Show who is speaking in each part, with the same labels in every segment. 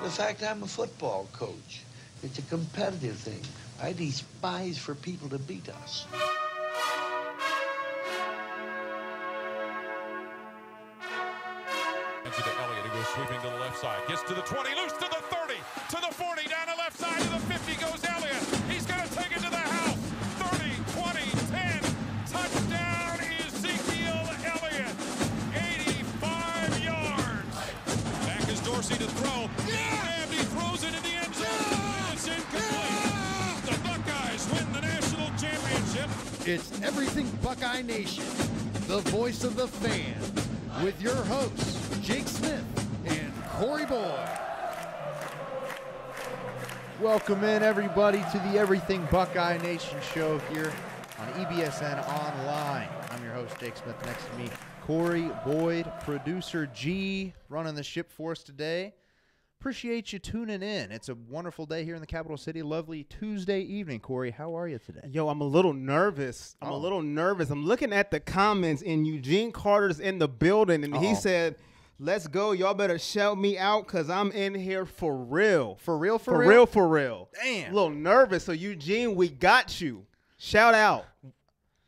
Speaker 1: The fact I'm a football coach. It's a competitive thing. I despise for people to beat us.
Speaker 2: To Elliott, who goes sweeping to the left side. Gets to the 20, loose to the 30, to the 40, down the left side to the 50 goes Elliott. He's going to take it to the house. 30, 20, 10. Touchdown, Ezekiel Elliott. 85 yards. Back is Dorsey to throw. And he throws it in the end zone. It's incomplete. The Buckeyes win the national championship.
Speaker 3: It's Everything Buckeye Nation, the voice of the fan, with your hosts, Jake Smith and Corey Boyd.
Speaker 4: Welcome in, everybody, to the Everything Buckeye Nation show here on EBSN Online. I'm your host, Jake Smith. Next to me, Corey Boyd, producer G, running the ship for us today. Appreciate you tuning in. It's a wonderful day here in the capital city. Lovely Tuesday evening. Corey, how are you today?
Speaker 5: Yo, I'm a little nervous. I'm looking at the comments, and Eugene Carter's in the building, and he said, let's go. Y'all better shout me out because I'm in here for real.
Speaker 4: For real?
Speaker 5: Damn. A little nervous. So, Eugene, we got you. Shout out.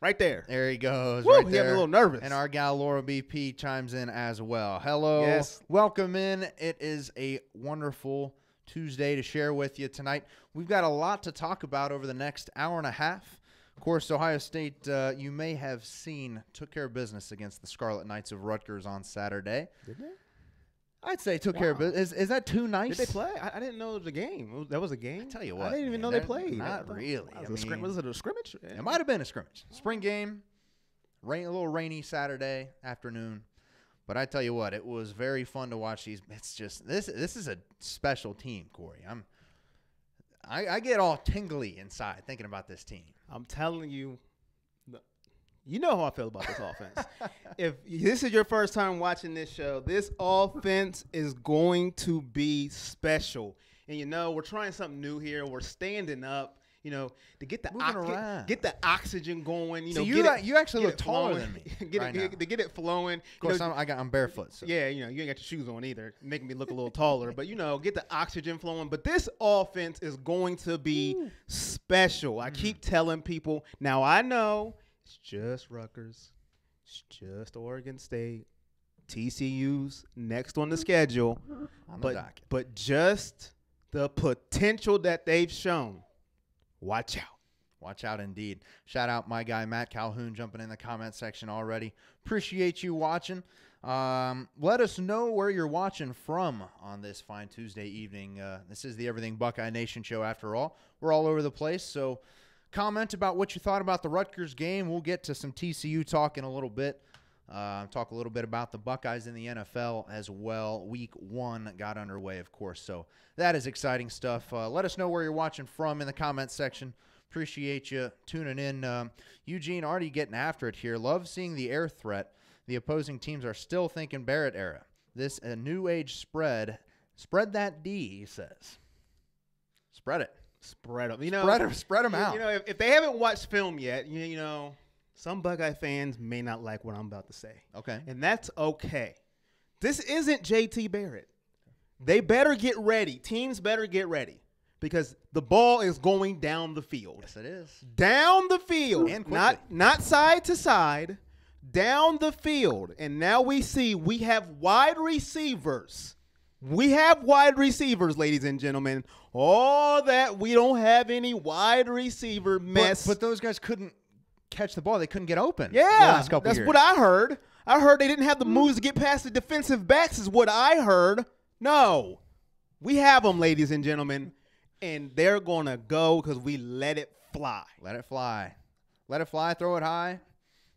Speaker 5: Right there.
Speaker 4: There he goes.
Speaker 5: Woo,
Speaker 4: right there.
Speaker 5: He a little nervous.
Speaker 4: And our gal Laura BP chimes in as well. Hello.
Speaker 5: Yes.
Speaker 4: Welcome in. It is a wonderful Tuesday to share with you tonight. We've got a lot to talk about over the next hour and a half. Of course, Ohio State, you may have seen, took care of business against the Scarlet Knights of Rutgers on Saturday.
Speaker 5: Did they?
Speaker 4: I'd say took care of business. Is that too nice?
Speaker 5: Did they play? I didn't know it was a game. That was a game?
Speaker 4: I tell you what.
Speaker 5: I didn't even know they played.
Speaker 4: Not really.
Speaker 5: Was it a scrimmage?
Speaker 4: It might have been a scrimmage. Spring game, a little rainy Saturday afternoon. But I tell you what, it was very fun to watch these. It's just this is a special team, Corey. I get all tingly inside thinking about this team.
Speaker 5: I'm telling you, you know how I feel about this offense. If this is your first time watching this show, this offense is going to be special. And, we're trying something new here. We're standing up, to get the oxygen going.
Speaker 4: You actually look taller than me
Speaker 5: to get it flowing.
Speaker 4: Of course, I'm barefoot. So.
Speaker 5: Yeah, you ain't got your shoes on either, making me look a little taller. But, get the oxygen flowing. But this offense is going to be special. I keep telling people. Now, I know it's just Rutgers. It's just Oregon State. TCU's next on the schedule. But just the potential that they've shown. Watch out.
Speaker 4: Watch out indeed. Shout out my guy, Matt Calhoun, jumping in the comment section already. Appreciate you watching. Let us know where you're watching from on this fine Tuesday evening. This is the Everything Buckeye Nation show after all. We're all over the place, so comment about what you thought about the Rutgers game. We'll get to some TCU talk in a little bit. Talk a little bit about the Buckeyes in the NFL as well. Week 1 got underway, of course, so that is exciting stuff. Let us know where you're watching from in the comments section. Appreciate you tuning in. Eugene already getting after it here. Love seeing the air threat. The opposing teams are still thinking Barrett era. This a new age spread. Spread that D, he says. Spread it.
Speaker 5: Spread them.
Speaker 4: Spread them out.
Speaker 5: If they haven't watched film yet, some Buckeye fans may not like what I'm about to say.
Speaker 4: Okay.
Speaker 5: And that's okay. This isn't JT Barrett. They better get ready. Teams better get ready because the ball is going down the field.
Speaker 4: Yes, it is.
Speaker 5: Down the field.
Speaker 4: And quickly.
Speaker 5: Not side to side. Down the field. And now we have wide receivers. We have wide receivers, ladies and gentlemen. All that we don't have any wide receiver mess.
Speaker 4: But those guys couldn't catch the ball. They couldn't get open.
Speaker 5: Yeah, that's what I heard. I heard they didn't have the moves to get past the defensive backs is what I heard. No. We have them, ladies and gentlemen, and they're going to go because we let it fly.
Speaker 4: Let it fly. Let it fly. Throw it high.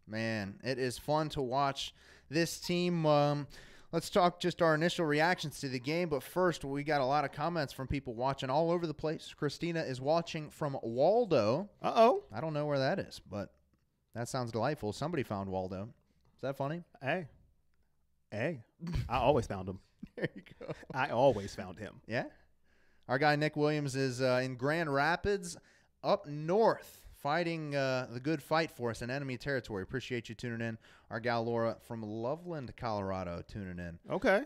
Speaker 4: Man, it is fun to watch this team. Let's talk just our initial reactions to the game. But first, we got a lot of comments from people watching all over the place. Christina is watching from Waldo.
Speaker 5: Uh-oh.
Speaker 4: I don't know where that is, but that sounds delightful. Somebody found Waldo. Is that funny?
Speaker 5: Hey. I always found him.
Speaker 4: There you go.
Speaker 5: I always found him.
Speaker 4: Yeah. Our guy Nick Williams is in Grand Rapids up north. Fighting the good fight for us in enemy territory. Appreciate you tuning in. Our gal Laura from Loveland, Colorado, tuning in.
Speaker 5: Okay.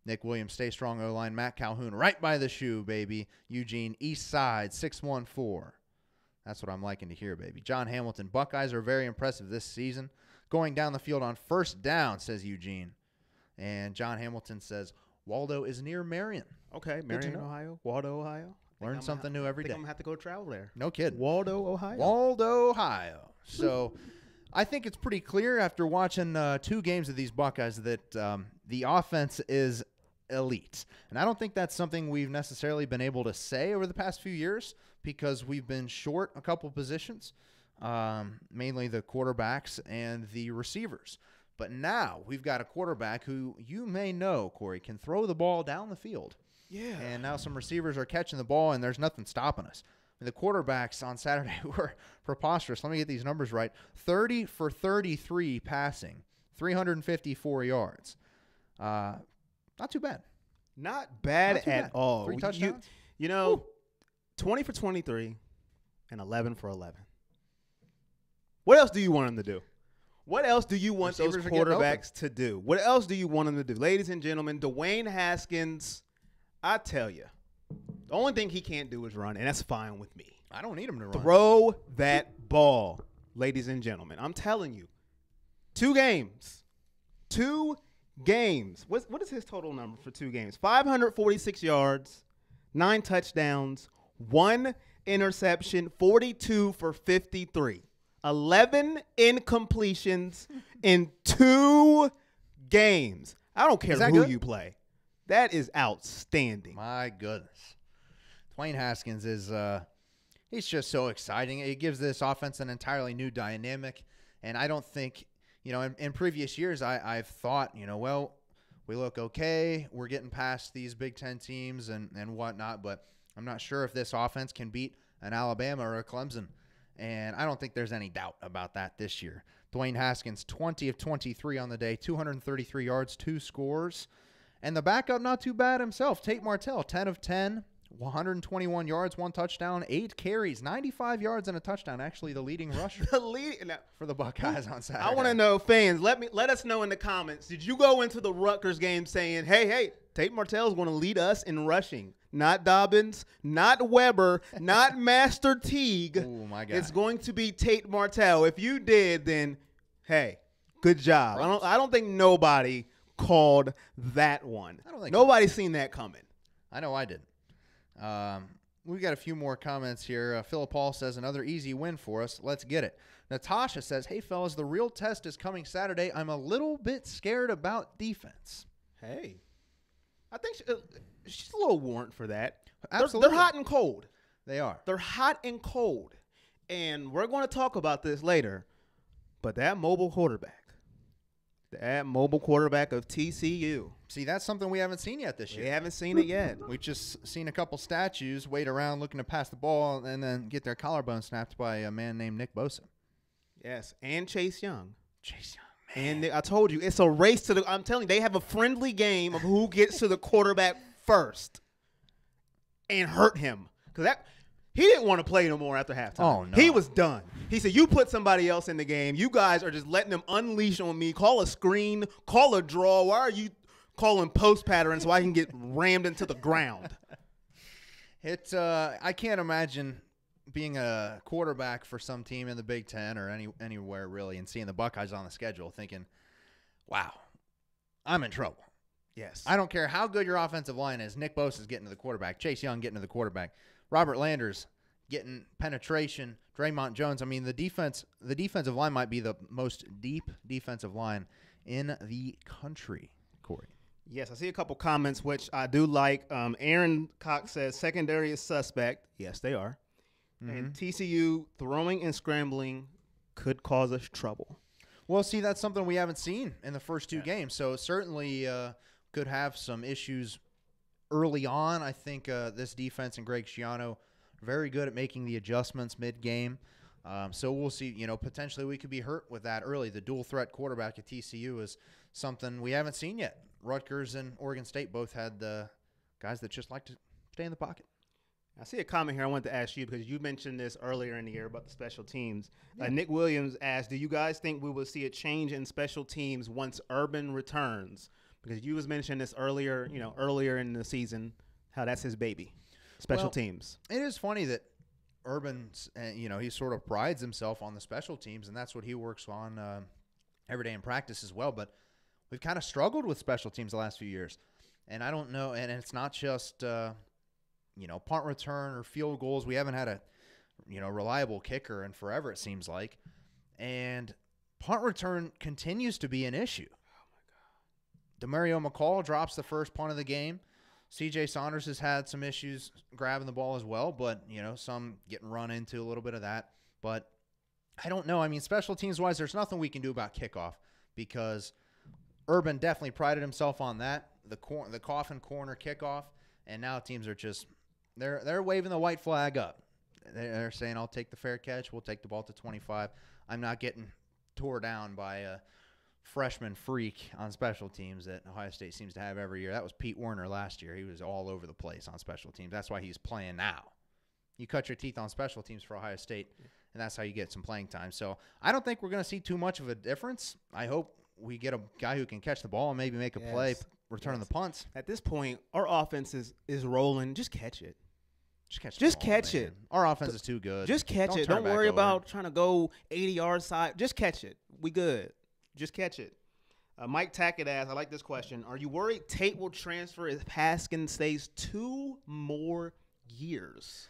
Speaker 4: Nick Williams, stay strong O-line. Matt Calhoun, right by the shoe, baby. Eugene, East Side, 614. That's what I'm liking to hear, baby. John Hamilton, Buckeyes are very impressive this season. Going down the field on first down, says Eugene. And John Hamilton says, Waldo is near Marion.
Speaker 5: Okay, Marion, Ohio. Waldo, Ohio.
Speaker 4: Learn something new every day.
Speaker 5: I'm going to have to go travel there.
Speaker 4: No kidding.
Speaker 5: Waldo, Ohio.
Speaker 4: Waldo, Ohio. So I think it's pretty clear after watching 2 games of these Buckeyes that the offense is elite. And I don't think that's something we've necessarily been able to say over the past few years because we've been short a couple positions, mainly the quarterbacks and the receivers. But now we've got a quarterback who you may know, Corey, can throw the ball down the field.
Speaker 5: Yeah.
Speaker 4: And now some receivers are catching the ball, and there's nothing stopping us. The quarterbacks on Saturday were preposterous. Let me get these numbers right. 30 for 33 passing, 354 yards. Not too bad.
Speaker 5: Not bad
Speaker 4: Not too
Speaker 5: at
Speaker 4: bad.
Speaker 5: all.
Speaker 4: 3 touchdowns.
Speaker 5: You know, 20 for 23 and 11 for 11. What else do you want them to do? What else do you want
Speaker 4: Receivers
Speaker 5: those
Speaker 4: are getting
Speaker 5: quarterbacks to do? What else do you want them to do? Ladies and gentlemen, Dwayne Haskins, I tell you, the only thing he can't do is run, and that's fine with me.
Speaker 4: I don't need him to run.
Speaker 5: Throw that ball, ladies and gentlemen. I'm telling you, 2 games. 2 games. What is his total number for 2 games? 546 yards, 9 touchdowns, 1 interception, 42 for 53. 11 incompletions in 2 games. I don't care who
Speaker 4: good?
Speaker 5: you play. That is outstanding.
Speaker 4: My goodness. Dwayne Haskins is he's just so exciting. It gives this offense an entirely new dynamic. And I don't think, in previous years, I've thought, well, we look okay. We're getting past these Big Ten teams and whatnot. But I'm not sure if this offense can beat an Alabama or a Clemson. And I don't think there's any doubt about that this year. Dwayne Haskins, 20 of 23 on the day, 233 yards, 2 scores. And the backup, not too bad himself. Tate Martell, 10 of 10, 121 yards, 1 touchdown, 8 carries, 95 yards, and a touchdown. Actually, the leading rusher for the Buckeyes on Saturday.
Speaker 5: I want to know, fans, let us know in the comments. Did you go into the Rutgers game saying, hey, Tate Martell is going to lead us in rushing? Not Dobbins, not Weber, not Master Teague.
Speaker 4: Oh, my God.
Speaker 5: It's going to be Tate Martell. If you did, then, hey, good job.
Speaker 4: Right.
Speaker 5: I don't think nobody called that one.
Speaker 4: I don't think
Speaker 5: Nobody's seen that coming.
Speaker 4: I know I did. We've got a few more comments here. Philip Paul says, another easy win for us. Let's get it. Natasha says, hey, fellas, the real test is coming Saturday. I'm a little bit scared about defense.
Speaker 5: Hey, I think she's a little warrant for that.
Speaker 4: Absolutely.
Speaker 5: They're hot and cold.
Speaker 4: They are.
Speaker 5: They're hot and cold. And we're going to talk about this later. But that mobile quarterback of TCU.
Speaker 4: See, that's something we haven't seen yet this year.
Speaker 5: We haven't seen it yet.
Speaker 4: We've just seen a couple statues wait around looking to pass the ball and then get their collarbone snapped by a man named Nick Bosa.
Speaker 5: Yes, and Chase Young.
Speaker 4: Chase Young, man.
Speaker 5: And I told you, it's a race to the – I'm telling you, they have a friendly game of who gets to the quarterback first and hurt him. Because he didn't want to play no more after halftime.
Speaker 4: Oh, no.
Speaker 5: He was done. He said, you put somebody else in the game. You guys are just letting them unleash on me. Call a screen. Call a draw. Why are you calling post patterns so I can get rammed into the ground?
Speaker 4: I can't imagine being a quarterback for some team in the Big Ten or anywhere really and seeing the Buckeyes on the schedule thinking, wow, I'm in trouble.
Speaker 5: Yes.
Speaker 4: I don't care how good your offensive line is. Nick Bosa is getting to the quarterback. Chase Young getting to the quarterback. Robert Landers getting penetration. Draymond Jones. I mean, the defensive line might be the most deep defensive line in the country, Corey.
Speaker 5: Yes, I see a couple comments, which I do like. Aaron Cox says secondary is suspect. Yes, they are.
Speaker 4: Mm-hmm.
Speaker 5: And TCU throwing and scrambling could cause us trouble.
Speaker 4: Well, see, that's something we haven't seen in the first 2 games. So certainly could have some issues early on. I think this defense and Greg Schiano very good at making the adjustments mid-game. So we'll see. Potentially we could be hurt with that early. The dual threat quarterback at TCU is something we haven't seen yet. Rutgers and Oregon State both had guys that just like to stay in the pocket.
Speaker 5: I see a comment here I wanted to ask you because you mentioned this earlier in the year about the special teams. Nick Williams asked, do you guys think we will see a change in special teams once Urban returns? Because you was mentioning this earlier, earlier in the season, how that's his baby, special teams.
Speaker 4: It is funny that Urban, he sort of prides himself on the special teams, and that's what he works on every day in practice as well. But we've kind of struggled with special teams the last few years, and I don't know. And it's not just punt return or field goals. We haven't had a reliable kicker in forever, it seems like, and punt return continues to be an issue. Demario McCall drops the first punt of the game. C.J. Saunders has had some issues grabbing the ball as well, but, some getting run into, a little bit of that. But I don't know. I mean, special teams-wise, there's nothing we can do about kickoff because Urban definitely prided himself on that, the coffin corner kickoff, and now teams are just they're waving the white flag up. They're saying, I'll take the fair catch. We'll take the ball to 25. I'm not getting tore down by a freshman freak on special teams that Ohio State seems to have every year. That was Pete Werner last year. He was all over the place on special teams. That's why he's playing now. You cut your teeth on special teams for Ohio State, and that's how you get some playing time. So I don't think we're going to see too much of a difference. I hope we get a guy who can catch the ball and maybe make a play returning the punts.
Speaker 5: At this point, our offense is rolling. Just catch it.
Speaker 4: Just catch it. Our offense is too good.
Speaker 5: Just catch it. Don't worry about trying to go 80 yards side. Just catch it. We good. Just catch it. Mike Tackett asks, I like this question. Are you worried Tate will transfer if Haskins stays 2 more years?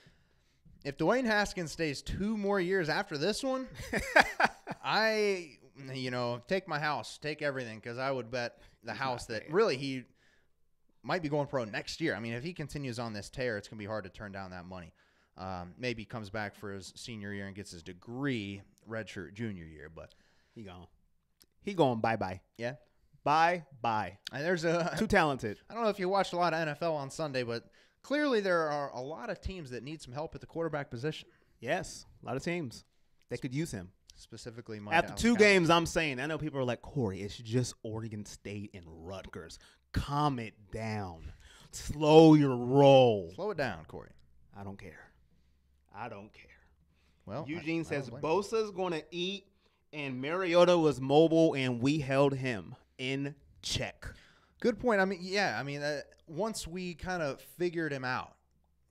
Speaker 4: If Dwayne Haskins stays 2 more years after this one, take my house, take everything, because I would bet the house that really he might be going pro next year. I mean, if he continues on this tear, it's going to be hard to turn down that money. Maybe he comes back for his senior year and gets his degree, redshirt junior year, but
Speaker 5: he gone. He going bye-bye.
Speaker 4: Yeah.
Speaker 5: Bye-bye.
Speaker 4: And there's
Speaker 5: too talented.
Speaker 4: I don't know if you watched a lot of NFL on Sunday, but clearly there are a lot of teams that need some help at the quarterback position.
Speaker 5: Yes, a lot of teams. They could use him.
Speaker 4: Specifically,
Speaker 5: after 2 games, I'm saying, I know people are like, Corey, it's just Oregon State and Rutgers. Calm it down. Slow your roll.
Speaker 4: Slow it down, Corey.
Speaker 5: I don't care.
Speaker 4: Well,
Speaker 5: Eugene says Bosa's going to eat, and Mariota was mobile, and we held him in check.
Speaker 4: Good point. I mean, once we kind of figured him out,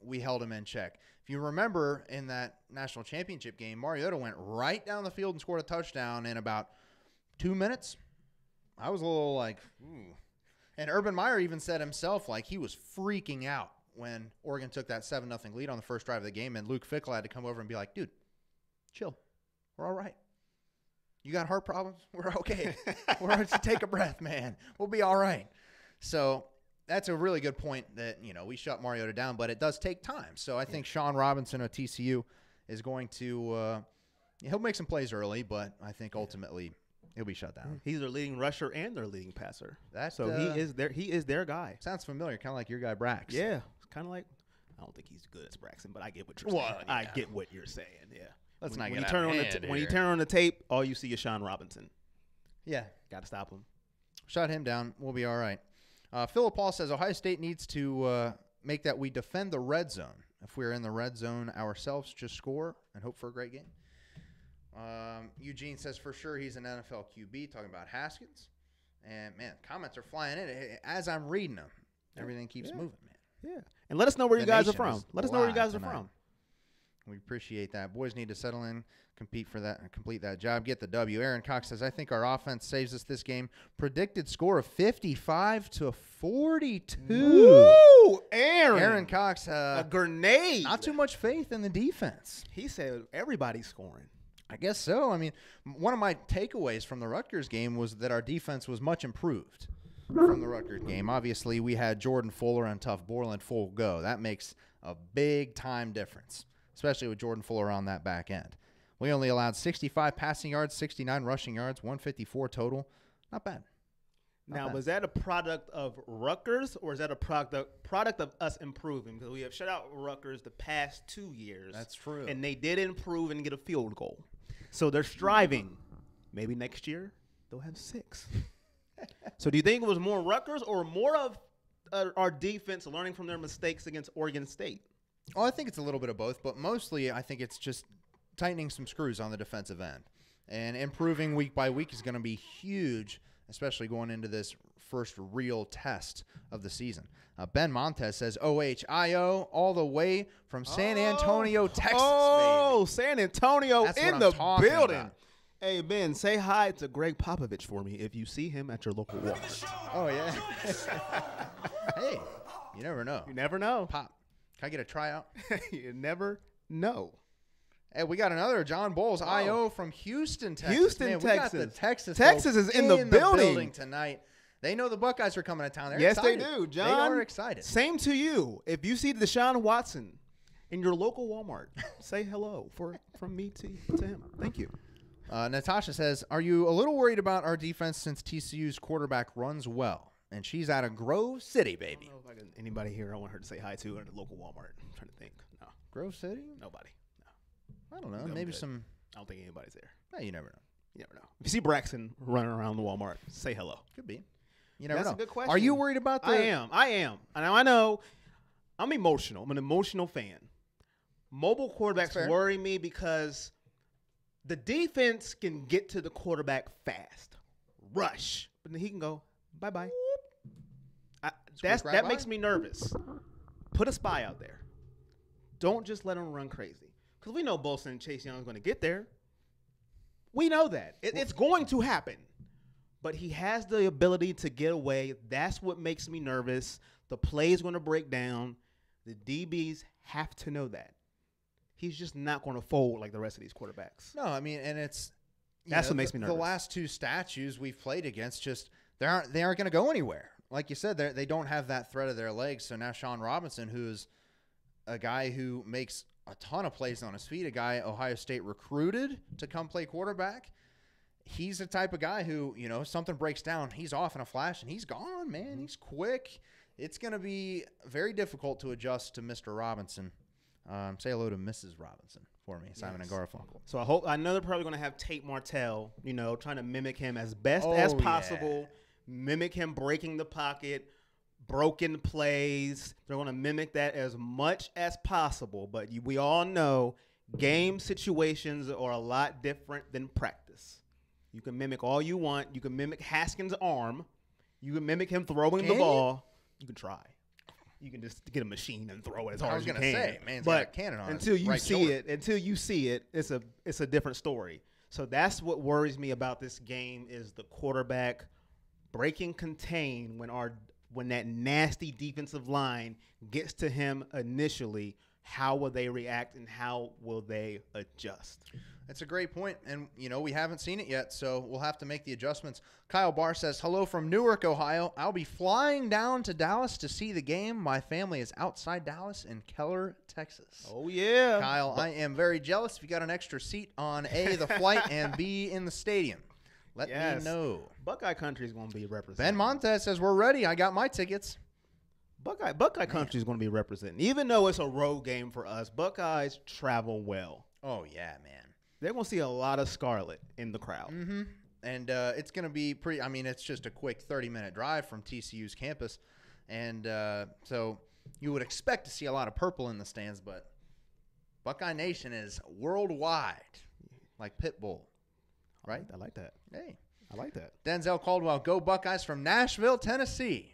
Speaker 4: we held him in check. If you remember in that national championship game, Mariota went right down the field and scored a touchdown in about 2 minutes. I was a little like, ooh. And Urban Meyer even said himself, like, he was freaking out when Oregon took that 7-0 lead on the first drive of the game, and Luke Fickle had to come over and be like, dude, chill. We're all right. You got heart problems? We're okay. We're just take a breath, man. We'll be all right. So that's a really good point that, we shut Mariota down, but it does take time. So I think Sean Robinson at TCU is going to he'll make some plays early, but I think ultimately he'll be shut down.
Speaker 5: He's their leading rusher and their leading passer.
Speaker 4: So
Speaker 5: he is their guy.
Speaker 4: Sounds familiar, kind of like your guy Brax.
Speaker 5: Yeah, it's kind of like, I don't think he's good as Braxton, but I get what you're saying. Yeah. I get what you're saying, yeah.
Speaker 4: Let's
Speaker 5: when
Speaker 4: not
Speaker 5: you
Speaker 4: get
Speaker 5: turn
Speaker 4: out
Speaker 5: on
Speaker 4: of hand
Speaker 5: when you
Speaker 4: here.
Speaker 5: turn on the tape, all you see is Sean Robinson.
Speaker 4: Yeah.
Speaker 5: Got to stop him.
Speaker 4: Shut him down. We'll be all right. Philip Paul says Ohio State needs to make that we defend the red zone. If we're in the red zone ourselves, just score and hope for a great game. Eugene says for sure he's an NFL QB, talking about Haskins. And, man, comments are flying in. As I'm reading them, everything keeps moving, man.
Speaker 5: Yeah. And let us know where you guys are from. Let us know where you guys are from.
Speaker 4: We appreciate that. Boys need to settle in, compete for that, and complete that job. Get the W. Aaron Cox says, I think our offense saves us this game. Predicted score of 55-42.
Speaker 5: Woo!
Speaker 4: Aaron Cox.
Speaker 5: A grenade.
Speaker 4: Not too much faith in the defense.
Speaker 5: He said everybody's scoring.
Speaker 4: I guess so. I mean, one of my takeaways from the Rutgers game was that our defense was much improved from the Rutgers game. Obviously, we had Jordan Fuller and Tough Borland full go. That makes a big-time difference, especially with Jordan Fuller on that back end. We only allowed 65 passing yards, 69 rushing yards, 154 total. Not bad.
Speaker 5: Now, was that a product of Rutgers, or is that a product of us improving? Because we have shut out Rutgers the past 2 years.
Speaker 4: That's true.
Speaker 5: And they did improve and get a field goal. So they're striving. Maybe next year they'll have 6. So do you think it was more Rutgers or more of our defense learning from their mistakes against Oregon State?
Speaker 4: Oh, I think it's a little bit of both, but mostly I think it's just tightening some screws on the defensive end. And improving week by week is going to be huge especially going into this first real test of the season. Ben Montez says, OHIO all the way from San Antonio, Texas,
Speaker 5: Oh,
Speaker 4: baby.
Speaker 5: San Antonio
Speaker 4: That's what
Speaker 5: in
Speaker 4: I'm
Speaker 5: the
Speaker 4: talking
Speaker 5: building.
Speaker 4: about.
Speaker 5: Hey, Ben, say hi to Greg Popovich for me if you see him at your local Walmart.
Speaker 4: Oh, yeah. Hey, you never know.
Speaker 5: You never know.
Speaker 4: Pop, can I get a tryout?
Speaker 5: You never know.
Speaker 4: Hey, we got another John Bowles, IO from Houston, Texas.
Speaker 5: Houston,
Speaker 4: Man,
Speaker 5: Texas.
Speaker 4: We got the Texas
Speaker 5: Texas
Speaker 4: folks
Speaker 5: is in the building.
Speaker 4: tonight. They know the Buckeyes are coming to town. They're
Speaker 5: Yes,
Speaker 4: excited.
Speaker 5: they do, John.
Speaker 4: They are excited.
Speaker 5: Same to you. If you see Deshaun Watson in your local Walmart, say hello from me to him. Thank you.
Speaker 4: Natasha says, are you a little worried about our defense since TCU's quarterback runs well? And she's out of Grove City, baby.
Speaker 5: I don't know if anybody here I want her to say hi to at a local Walmart. I'm trying to think. No.
Speaker 4: Grove City?
Speaker 5: Nobody. No.
Speaker 4: I don't know.
Speaker 5: I'm
Speaker 4: Maybe
Speaker 5: good.
Speaker 4: some.
Speaker 5: I don't think anybody's there.
Speaker 4: You never know.
Speaker 5: You never know. If you see Braxton running around the Walmart, say hello.
Speaker 4: Could be. You never
Speaker 5: That's
Speaker 4: know.
Speaker 5: a good question.
Speaker 4: Are you worried about the?
Speaker 5: I am. I know. I'm emotional. I'm an emotional fan. Mobile quarterbacks worry me because the defense can get to the quarterback fast, rush, but then he can go bye-bye. That makes me nervous. Put a spy out there. Don't just let him run crazy. Because we know Bolson and Chase Young is going to get there. We know that. It's going to happen. But he has the ability to get away. That's what makes me nervous. The play is going to break down. The DBs have to know that. He's just not going to fold like the rest of these quarterbacks.
Speaker 4: No, I mean, and it's
Speaker 5: that's what makes me nervous.
Speaker 4: The last two statues we've played against just they aren't going to go anywhere. Like you said, they don't have that threat of their legs. So now Sean Robinson, who's a guy who makes a ton of plays on his feet, a guy Ohio State recruited to come play quarterback. He's the type of guy who, something breaks down, he's off in a flash, and he's gone, man. Mm-hmm. He's quick. It's going to be very difficult to adjust to Mr. Robinson. Say hello to Mrs. Robinson for me, Simon and Garfunkel.
Speaker 5: So I know they're probably going to have Tate Martell, trying to mimic him as best as possible. Yeah. Mimic him breaking the pocket, broken plays. They're going to mimic that as much as possible. But we all know game situations are a lot different than practice. You can mimic all you want. You can mimic Haskins' arm. You can mimic him throwing the ball. You can try. You can just get a machine and throw it as hard as you can. I was going to say, man's got a cannon on
Speaker 4: until
Speaker 5: you see it, it's a different story. So that's what worries me about this game is the quarterback breaking contain when that nasty defensive line gets to him initially. How will they react and how will they adjust?
Speaker 4: That's a great point, and we haven't seen it yet, so we'll have to make the adjustments. Kyle Barr says, hello from Newark, Ohio. I'll be flying down to Dallas to see the game. My family is outside Dallas in Keller, Texas.
Speaker 5: Oh, yeah.
Speaker 4: Kyle, I am very jealous if you got an extra seat on A, the flight, and B, in the stadium. Let me know.
Speaker 5: Buckeye Country is going to be represented.
Speaker 4: Ben Montez says, we're ready. I got my tickets.
Speaker 5: Buckeye Country is going to be represented. Even though it's a road game for us, Buckeyes travel well.
Speaker 4: Oh, yeah, man.
Speaker 5: They're going to see a lot of scarlet in the crowd.
Speaker 4: Mm-hmm. And it's going to be pretty – I mean, it's just a quick 30-minute drive from TCU's campus. And so you would expect to see a lot of purple in the stands, but Buckeye Nation is worldwide, like Pitbull, right?
Speaker 5: I like that.
Speaker 4: Hey.
Speaker 5: I like that.
Speaker 4: Denzel Caldwell, go Buckeyes from Nashville, Tennessee.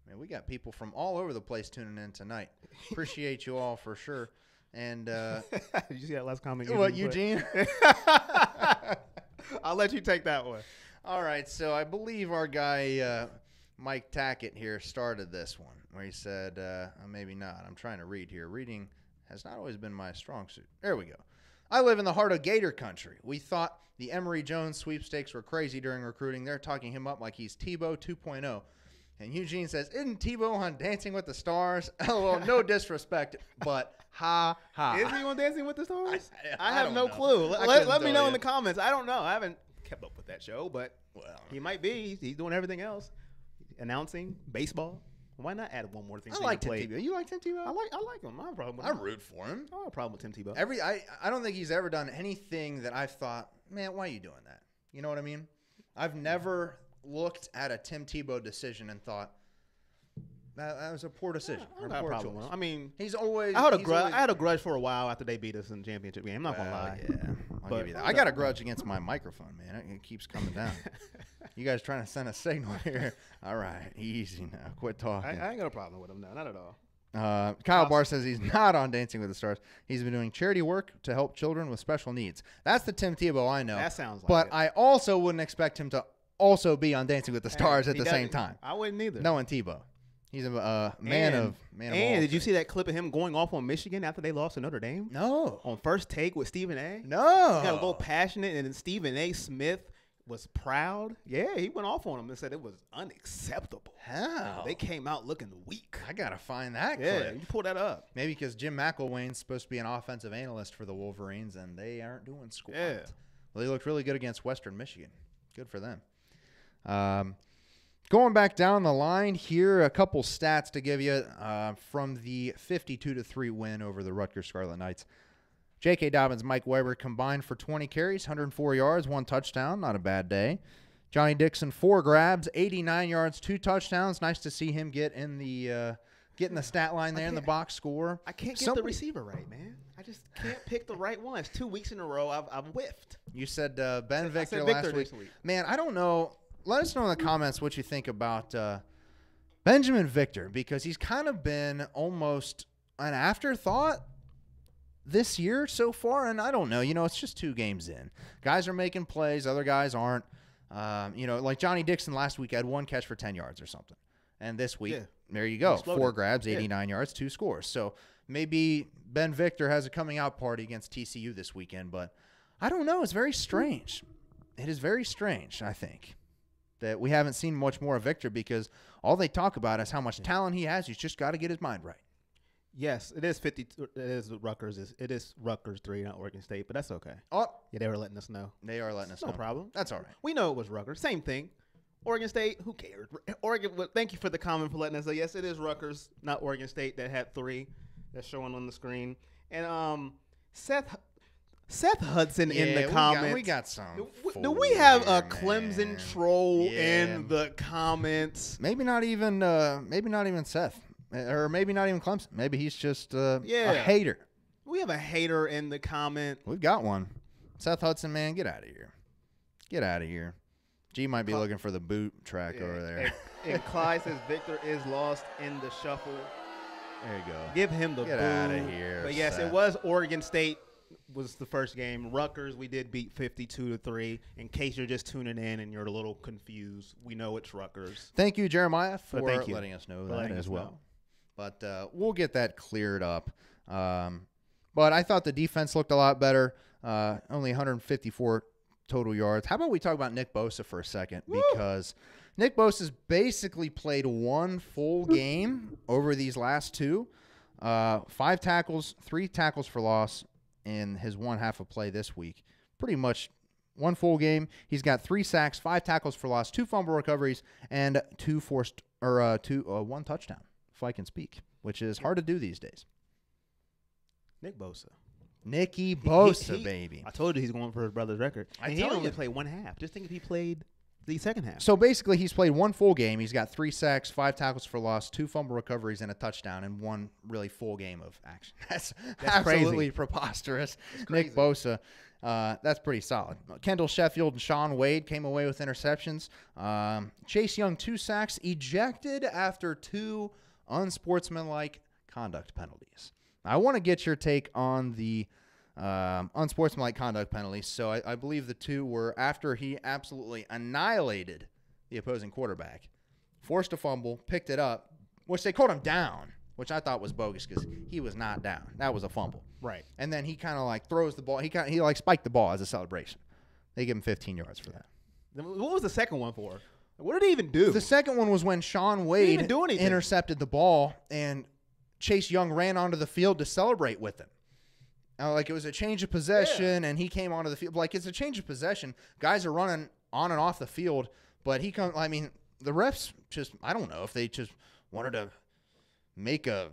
Speaker 4: Man, we got people from all over the place tuning in tonight. Appreciate you all for sure. And
Speaker 5: did you see that last comment?
Speaker 4: What, Eugene?
Speaker 5: I'll let you take that one.
Speaker 4: All right, so I believe our guy Mike Tackett here started this one where he said, maybe not. I'm trying to read here. Reading has not always been my strong suit. There we go. I live in the heart of Gator country. We thought the Emory Jones sweepstakes were crazy during recruiting. They're talking him up like he's Tebow 2.0. And Eugene says, isn't Tebow on Dancing with the Stars? Well, no disrespect, but ha ha.
Speaker 5: Is he on Dancing with the Stars? I have no clue. Let me know in the comments. I don't know. I haven't kept up with that show, but he might be. He's doing everything else. Announcing, baseball. Why not add one more thing?
Speaker 4: I like Tim Tebow. You like Tim Tebow?
Speaker 5: I like him. I have a problem with
Speaker 4: him. I root for him.
Speaker 5: I don't have a problem with Tim Tebow.
Speaker 4: I don't think he's ever done anything that I've thought, man, why are you doing that? You know what I mean? I've never looked at a Tim Tebow decision and thought that was a poor decision.
Speaker 5: I don't have a problem with him. I mean,
Speaker 4: he's always.
Speaker 5: I had a grudge for a while after they beat us in the championship game. I'm not gonna lie.
Speaker 4: Yeah, I'll give you that. I got a grudge against my microphone, man. It keeps coming down. You guys trying to send a signal here? All right, easy now. Quit talking.
Speaker 5: I ain't got a problem with him now, not at all.
Speaker 4: Kyle Barr says he's not on Dancing with the Stars. He's been doing charity work to help children with special needs. That's the Tim Tebow I know.
Speaker 5: That sounds like
Speaker 4: But
Speaker 5: it.
Speaker 4: I also wouldn't expect him to also be on Dancing with the Stars at
Speaker 5: He
Speaker 4: the same
Speaker 5: doesn't-
Speaker 4: time.
Speaker 5: I wouldn't either.
Speaker 4: Knowing Tebow. He's a man of all
Speaker 5: And did you
Speaker 4: things.
Speaker 5: see that clip of him going off on Michigan after they lost to Notre Dame?
Speaker 4: No.
Speaker 5: On First Take with Stephen A.
Speaker 4: No.
Speaker 5: He got a little passionate, and then Stephen A. Smith was proud. Yeah, he went off on him and said it was unacceptable.
Speaker 4: How?
Speaker 5: They came out looking weak.
Speaker 4: I got to find that
Speaker 5: Yeah,
Speaker 4: clip.
Speaker 5: you pull that up.
Speaker 4: Maybe because Jim McElwain's supposed to be an offensive analyst for the Wolverines, and they aren't doing squat.
Speaker 5: Yeah.
Speaker 4: Well, they looked really good against Western Michigan. Good for them. Going back down the line here, a couple stats to give you from the 52-3 win over the Rutgers Scarlet Knights. J.K. Dobbins, Mike Weber combined for 20 carries, 104 yards, 1 touchdown. Not a bad day. Johnny Dixon, 4 grabs, 89 yards, 2 touchdowns. Nice to see him get in the stat line there in the box score.
Speaker 5: I can't get the receiver right, man. I just can't pick the right one. It's 2 weeks in a row I've whiffed.
Speaker 4: You said Ben Victor
Speaker 5: said
Speaker 4: last
Speaker 5: Victor
Speaker 4: week.
Speaker 5: this week.
Speaker 4: Man, I don't know. Let us know in the comments what you think about Benjamin Victor, because he's kind of been almost an afterthought this year so far, and I don't know. You know, it's just 2 games in. Guys are making plays. Other guys aren't. You know, like Johnny Dixon last week had 1 catch for 10 yards or something. And this week, there you go. 4 grabs, 89 yards, 2 scores. So maybe Ben Victor has a coming out party against TCU this weekend, but I don't know. It's very strange. It is very strange, I think, that we haven't seen much more of Victor, because all they talk about is how much talent he has. He's just got to get his mind right.
Speaker 5: Yes, it is 50. It is Rutgers. It is Rutgers 3, not Oregon State, but that's okay.
Speaker 4: Oh,
Speaker 5: Yeah, they were letting us know.
Speaker 4: they are letting us know.
Speaker 5: No problem.
Speaker 4: That's all right.
Speaker 5: We know it was Rutgers. Same thing. Oregon State, who cares? Oregon. Well, thank you for the comment for letting us know. Yes, it is Rutgers, not Oregon State, that had 3. That's showing on the screen. And Seth Hudson in the comments.
Speaker 4: We got some.
Speaker 5: Do we have a
Speaker 4: fool
Speaker 5: Clemson
Speaker 4: here, man.
Speaker 5: troll
Speaker 4: Yeah.
Speaker 5: in the comments?
Speaker 4: Maybe not even Seth, or maybe not even Clemson. Maybe he's just a hater.
Speaker 5: We have a hater in the comment.
Speaker 4: We've got one. Seth Hudson, man, get out of here. Get out of here. G might be looking for the boot track over there.
Speaker 5: And Clyde says Victor is lost in the shuffle.
Speaker 4: There you go.
Speaker 5: Give him the
Speaker 4: Get
Speaker 5: boo.
Speaker 4: outta here,
Speaker 5: But yes,
Speaker 4: Seth.
Speaker 5: it was Oregon State was the first game. Rutgers, we did beat 52-3. In case you're just tuning in and you're a little confused, we know it's Rutgers.
Speaker 4: Thank you, Jeremiah, for
Speaker 5: thank you
Speaker 4: letting us know
Speaker 5: for
Speaker 4: that
Speaker 5: letting
Speaker 4: as
Speaker 5: us
Speaker 4: well.
Speaker 5: know.
Speaker 4: But we'll get that cleared up. But I thought the defense looked a lot better. Only 154 total yards. How about we talk about Nick Bosa for a second?
Speaker 5: Woo!
Speaker 4: Because Nick Bosa's basically played 1 full game over these last 2. 5 tackles, 3 tackles for loss in his 1 half of play this week. Pretty much 1 full game. He's got 3 sacks, 5 tackles for loss, 2 fumble recoveries, and 1 touchdown, if I can speak, which is hard to do these days.
Speaker 5: Nick Bosa.
Speaker 4: Nicky Bosa, baby.
Speaker 5: I told you he's going for his brother's record.
Speaker 4: I
Speaker 5: And he
Speaker 4: tell
Speaker 5: only
Speaker 4: you.
Speaker 5: played 1 half. Just think if he played the second half.
Speaker 4: So basically, he's played 1 full game. He's got 3 sacks, 5 tackles for loss, 2 fumble recoveries, and a touchdown, and 1 really full game of action. That's absolutely
Speaker 5: crazy.
Speaker 4: preposterous. Nick Bosa, that's pretty solid. Kendall Sheffield and Sean Wade came away with interceptions. Chase Young, 2 sacks, ejected after 2 unsportsmanlike conduct penalties. I want to get your take on the unsportsmanlike conduct penalties. So I believe the 2 were after he absolutely annihilated the opposing quarterback, forced a fumble, picked it up, which they called him down, which I thought was bogus because he was not down. That was a fumble.
Speaker 5: Right.
Speaker 4: And then he kind of like throws the ball. He like spiked the ball as a celebration. They give him 15 yards for that.
Speaker 5: What was the second one for? What did he even do?
Speaker 4: The second one was when Sean
Speaker 5: didn't
Speaker 4: Wade
Speaker 5: even do anything.
Speaker 4: intercepted the ball and Chase Young ran onto the field to celebrate with him. Like it was a change of possession, and he came onto the field. Like it's a change of possession. Guys are running on and off the field, but he comes. I mean, the refs just. I don't know if they just wanted to make an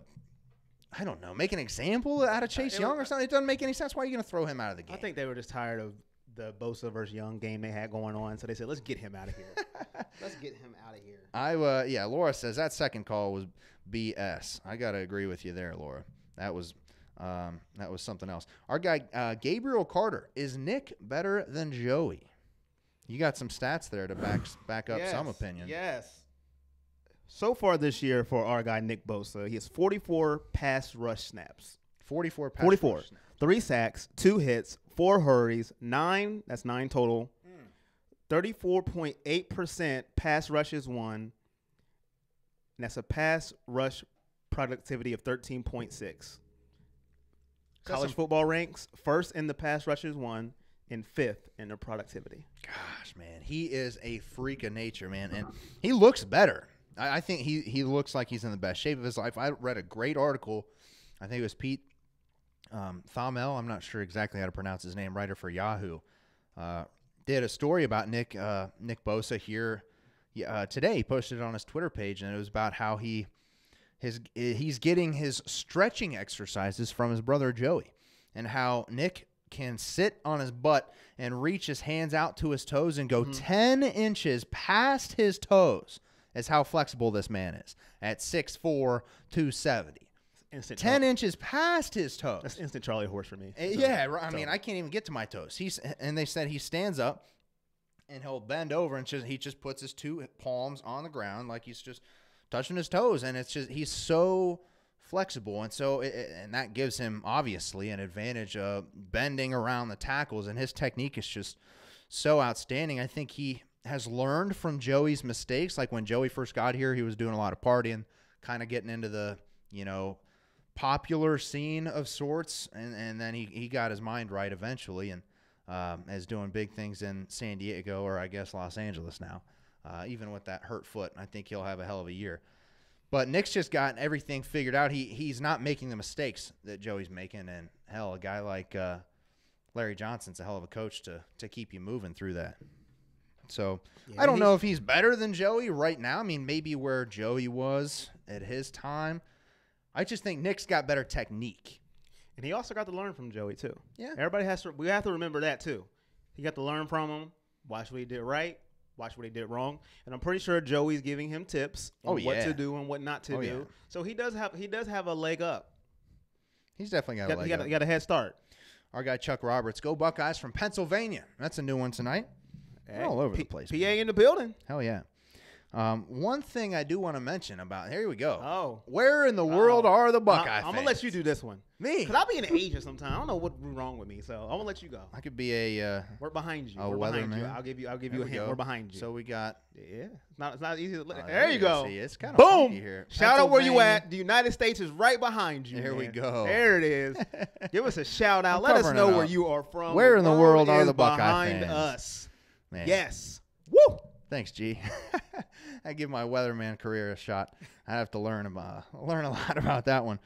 Speaker 4: example out of Chase Young or something. It doesn't make any sense. Why are you going to throw him out of the game?
Speaker 5: I think they were just tired of the Bosa versus Young game they had going on, so they said, "Let's get him out of here. Let's get him out of here."
Speaker 4: Yeah. Laura says that second call was BS. I got to agree with you there, Laura. That was something else. Our guy Gabriel Carter, is Nick better than Joey? You got some stats there to back up some opinion.
Speaker 5: Yes. So far this year for our guy Nick Bosa, he has 44 pass rush snaps.
Speaker 4: 44 pass
Speaker 5: 44.
Speaker 4: rush snaps.
Speaker 5: 3 sacks, 2 hits, 4 hurries, 9. That's 9 total. 34.8% pass rushes won. And that's a pass rush productivity of 13.6. College football ranks first in the pass rushes won and 5th in their productivity.
Speaker 4: Gosh, man, he is a freak of nature, man, and he looks better. I think he looks like he's in the best shape of his life. I read a great article. I think it was Pete Thamel. I'm not sure exactly how to pronounce his name. Writer for Yahoo did a story about Nick Bosa here today. He posted it on his Twitter page, and it was about how he's getting his stretching exercises from his brother Joey, and how Nick can sit on his butt and reach his hands out to his toes and go 10 inches past his toes. Is how flexible this man is at 6'4", 270. 10 inches past his toes.
Speaker 5: That's instant Charlie horse for me.
Speaker 4: I mean, I can't even get to my toes. And they said he stands up and he'll bend over and he just puts his 2 palms on the ground like he's just touching his toes. And it's just he's so flexible, and and that gives him obviously an advantage of bending around the tackles. And his technique is just so outstanding. I think he has learned from Joey's mistakes. Like when Joey first got here, he was doing a lot of partying, kind of getting into the popular scene of sorts, and then he got his mind right eventually, and is doing big things in San Diego, or I guess Los Angeles now. Even with that hurt foot, I think he'll have a hell of a year. But Nick's just got everything figured out. He's not making the mistakes that Joey's making, and hell, a guy like Larry Johnson's a hell of a coach to keep you moving through that. So I don't know if he's better than Joey right now. I mean, maybe where Joey was at his time. I just think Nick's got better technique.
Speaker 5: And he also got to learn from Joey too.
Speaker 4: Yeah.
Speaker 5: We have to remember that too. He got to learn from him, watch what he did right, watch what he did wrong. And I'm pretty sure Joey's giving him tips on what to do and what not to do. Yeah. So he does have a leg up.
Speaker 4: He's definitely got a leg up.
Speaker 5: He got a head start.
Speaker 4: Our guy Chuck Roberts, go Buckeyes from Pennsylvania. That's a new one tonight. Hey, all over the place.
Speaker 5: PA in the building.
Speaker 4: Hell yeah. One thing I do want to mention about, here we go.
Speaker 5: Oh.
Speaker 4: Where in the world are the Buckeye fans?
Speaker 5: I'm going to let you do this one.
Speaker 4: Me?
Speaker 5: Because I'll be in Asia sometime. I don't know what's wrong with me, so I'm going to let you go.
Speaker 4: I could be a
Speaker 5: we're behind you.
Speaker 4: We're
Speaker 5: behind
Speaker 4: weatherman.
Speaker 5: you. I'll give you a hint. We're behind you.
Speaker 4: So we got.
Speaker 5: Yeah. It's not easy to look. There you go.
Speaker 4: See, it's kind of
Speaker 5: boom
Speaker 4: here.
Speaker 5: Shout out where you at. The United States is right behind you.
Speaker 4: There
Speaker 5: man.
Speaker 4: we go.
Speaker 5: There it is. Give us a shout out. Let us know where you are from.
Speaker 4: Where in the world are the Buckeye
Speaker 5: behind
Speaker 4: fans?
Speaker 5: us?
Speaker 4: Man.
Speaker 5: Yes. Woo.
Speaker 4: Thanks, G. I give my weatherman career a shot. I have to learn a lot about that one.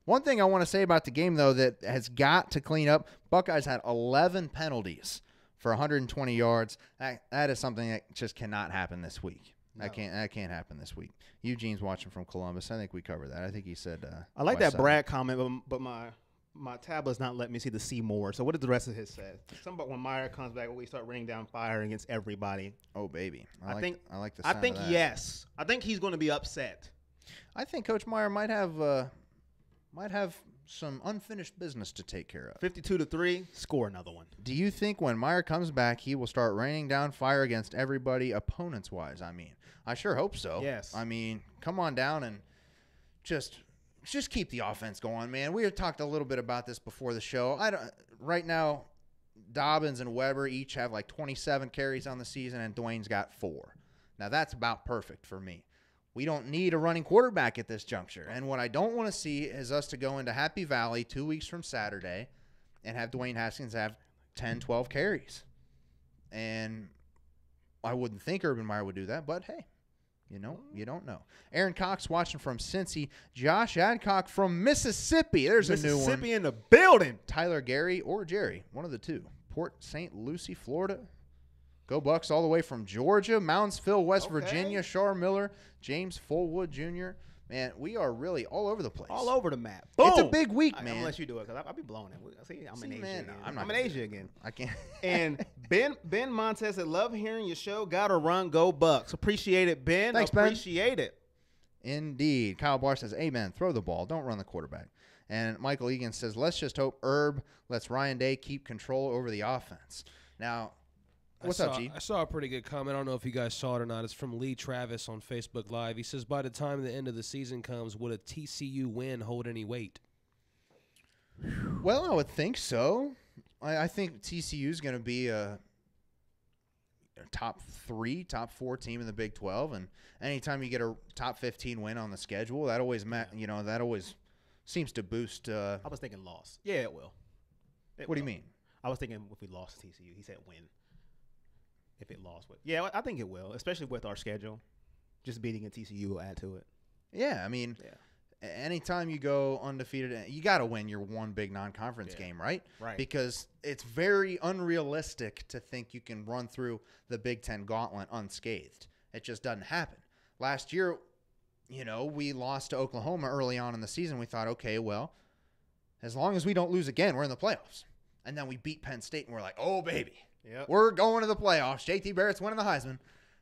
Speaker 4: One thing I want to say about the game, though, that has got to clean up, Buckeyes had 11 penalties for 120 yards. That is something that just cannot happen this week. No. That can't happen this week. Eugene's watching from Columbus. I think we covered that. I think he said
Speaker 5: I like that Brad comment, but my tablet's not letting me see the C more. So what did the rest of his say? Something about when Meyer comes back, we start raining down fire against everybody.
Speaker 4: Oh, baby. I like the
Speaker 5: I
Speaker 4: sound
Speaker 5: think
Speaker 4: of that.
Speaker 5: yes. I think he's going to be upset.
Speaker 4: I think Coach Meyer might have some unfinished business to take care of.
Speaker 5: 52-3, score another one.
Speaker 4: Do you think when Meyer comes back, he will start raining down fire against everybody, opponents-wise? I mean, I sure hope so.
Speaker 5: Yes.
Speaker 4: I mean, come on down and just keep the offense going, man. We had talked a little bit about this before the show. Right now, Dobbins and Weber each have like 27 carries on the season, and Dwayne's got 4. Now, that's about perfect for me. We don't need a running quarterback at this juncture. And what I don't want to see is us to go into Happy Valley 2 weeks from Saturday and have Dwayne Haskins have 10, 12 carries. And I wouldn't think Urban Meyer would do that, but hey. You don't know. Aaron Cox watching from Cincy. Josh Adcock from Mississippi. There's a new one.
Speaker 5: Mississippi in the building.
Speaker 4: Tyler Gary or Jerry, one of the two. Port St. Lucie, Florida. Go Bucks all the way from Georgia. Moundsville, West Virginia. Shar Miller. James Fullwood Jr. Man, we are really all over the place.
Speaker 5: All over the map. Boom.
Speaker 4: It's a big week, man.
Speaker 5: I'm going to let you do it because I'll be blowing it. See, I'm in Asia
Speaker 4: man,
Speaker 5: again.
Speaker 4: I'm
Speaker 5: in Asia again.
Speaker 4: I can't.
Speaker 5: And Ben Montez said, love hearing your show. Gotta run, go Bucks. Appreciate it, Ben.
Speaker 4: Thanks, Ben.
Speaker 5: Appreciate it.
Speaker 4: Indeed. Kyle Barr says, amen. Throw the ball. Don't run the quarterback. And Michael Egan says, let's just hope Herb lets Ryan Day keep control over the offense. Now, What's up, G?
Speaker 6: I saw a pretty good comment. I don't know if you guys saw it or not. It's from Lee Travis on Facebook Live. He says, by the time the end of the season comes, would a TCU win hold any weight?
Speaker 4: Well, I would think so. I think TCU is going to be a top 3, top 4 team in the Big 12, and anytime you get a top 15 win on the schedule, that always that always seems to boost.
Speaker 5: I was thinking loss. Yeah, it will.
Speaker 4: What do you mean?
Speaker 5: I was thinking if we lost to TCU. He said win. If it lost, yeah, I think it will, especially with our schedule. Just beating a TCU will add to it.
Speaker 4: Yeah, I mean, anytime you go undefeated, you got to win your one big non-conference game, right?
Speaker 5: Right.
Speaker 4: Because it's very unrealistic to think you can run through the Big Ten gauntlet unscathed. It just doesn't happen. Last year, we lost to Oklahoma early on in the season. We thought, okay, well, as long as we don't lose again, we're in the playoffs. And then we beat Penn State, and we're like, oh, baby.
Speaker 5: Yep.
Speaker 4: We're going to the playoffs. JT Barrett's winning the Heisman.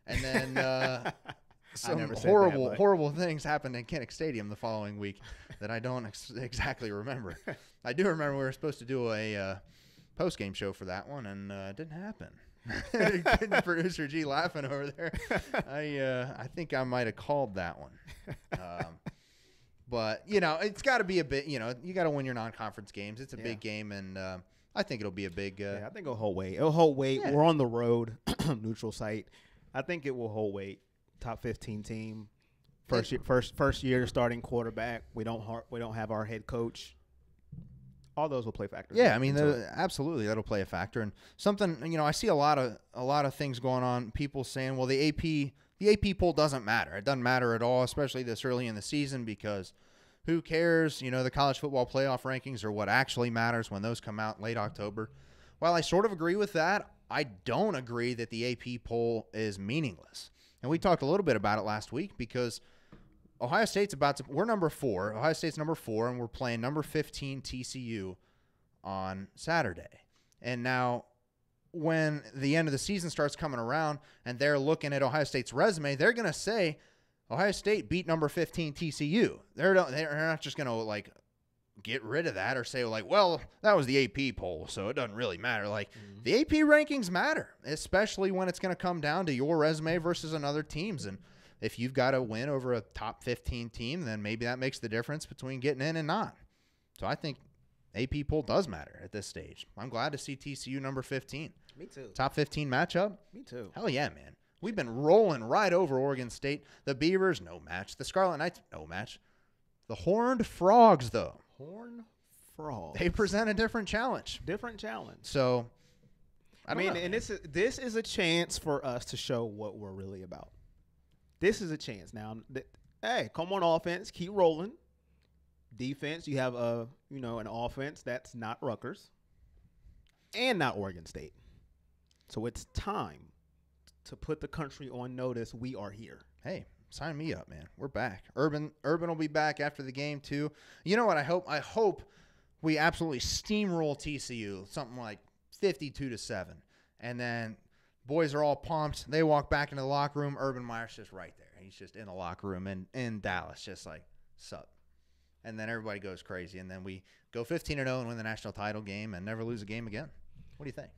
Speaker 4: And then some horrible things happened in Kinnick Stadium the following week that I don't exactly remember. I do remember we were supposed to do a post-game show for that one, and it didn't happen. Producer G laughing over there. I think I might have called that one. But, it's got to be a bit, you got to win your non-conference games. It's a big game, and I think it'll be a big.
Speaker 5: I think it'll hold weight. It'll hold weight. Yeah. We're on the road, neutral site. I think it will hold weight. Top 15 team, first year starting quarterback. We don't have our head coach. All those will play factors.
Speaker 4: Yeah, I mean, absolutely, that'll play a factor. And something, I see a lot of things going on. People saying, well, the AP poll doesn't matter. It doesn't matter at all, especially this early in the season, because who cares? The college football playoff rankings are what actually matters when those come out late October. While I sort of agree with that, I don't agree that the AP poll is meaningless. And we talked a little bit about it last week because Ohio State's we're number 4. Ohio State's number 4, and we're playing number 15 TCU on Saturday. And now when the end of the season starts coming around and they're looking at Ohio State's resume, they're going to say, Ohio State beat number 15 TCU. They're not just going to get rid of that or say well, that was the AP poll, so it doesn't really matter. The AP rankings matter, especially when it's going to come down to your resume versus another team's. And if you've got to win over a top 15 team, then maybe that makes the difference between getting in and not. So I think AP poll does matter at this stage. I'm glad to see TCU number 15.
Speaker 5: Me too.
Speaker 4: Top 15 matchup.
Speaker 5: Me too.
Speaker 4: Hell yeah, man. We've been rolling right over Oregon State. The Beavers, no match. The Scarlet Knights, no match. The Horned Frogs, though.
Speaker 5: Horned Frogs.
Speaker 4: They present a different challenge. So, I mean,
Speaker 5: and this is a chance for us to show what we're really about. This is a chance. Now, hey, come on offense, keep rolling. Defense, you have an offense that's not Rutgers and not Oregon State. So it's time to put the country on notice. We are here.
Speaker 4: Hey, sign me up, man. We're back. Urban will be back after the game too. You know what? I hope we absolutely steamroll TCU, something like 52-7, and then boys are all pumped. They walk back into the locker room. Urban Meyer's just right there. He's just in the locker room in Dallas, just like sup. And then everybody goes crazy, and then we go 15-0 and win the national title game and never lose a game again. What do you think?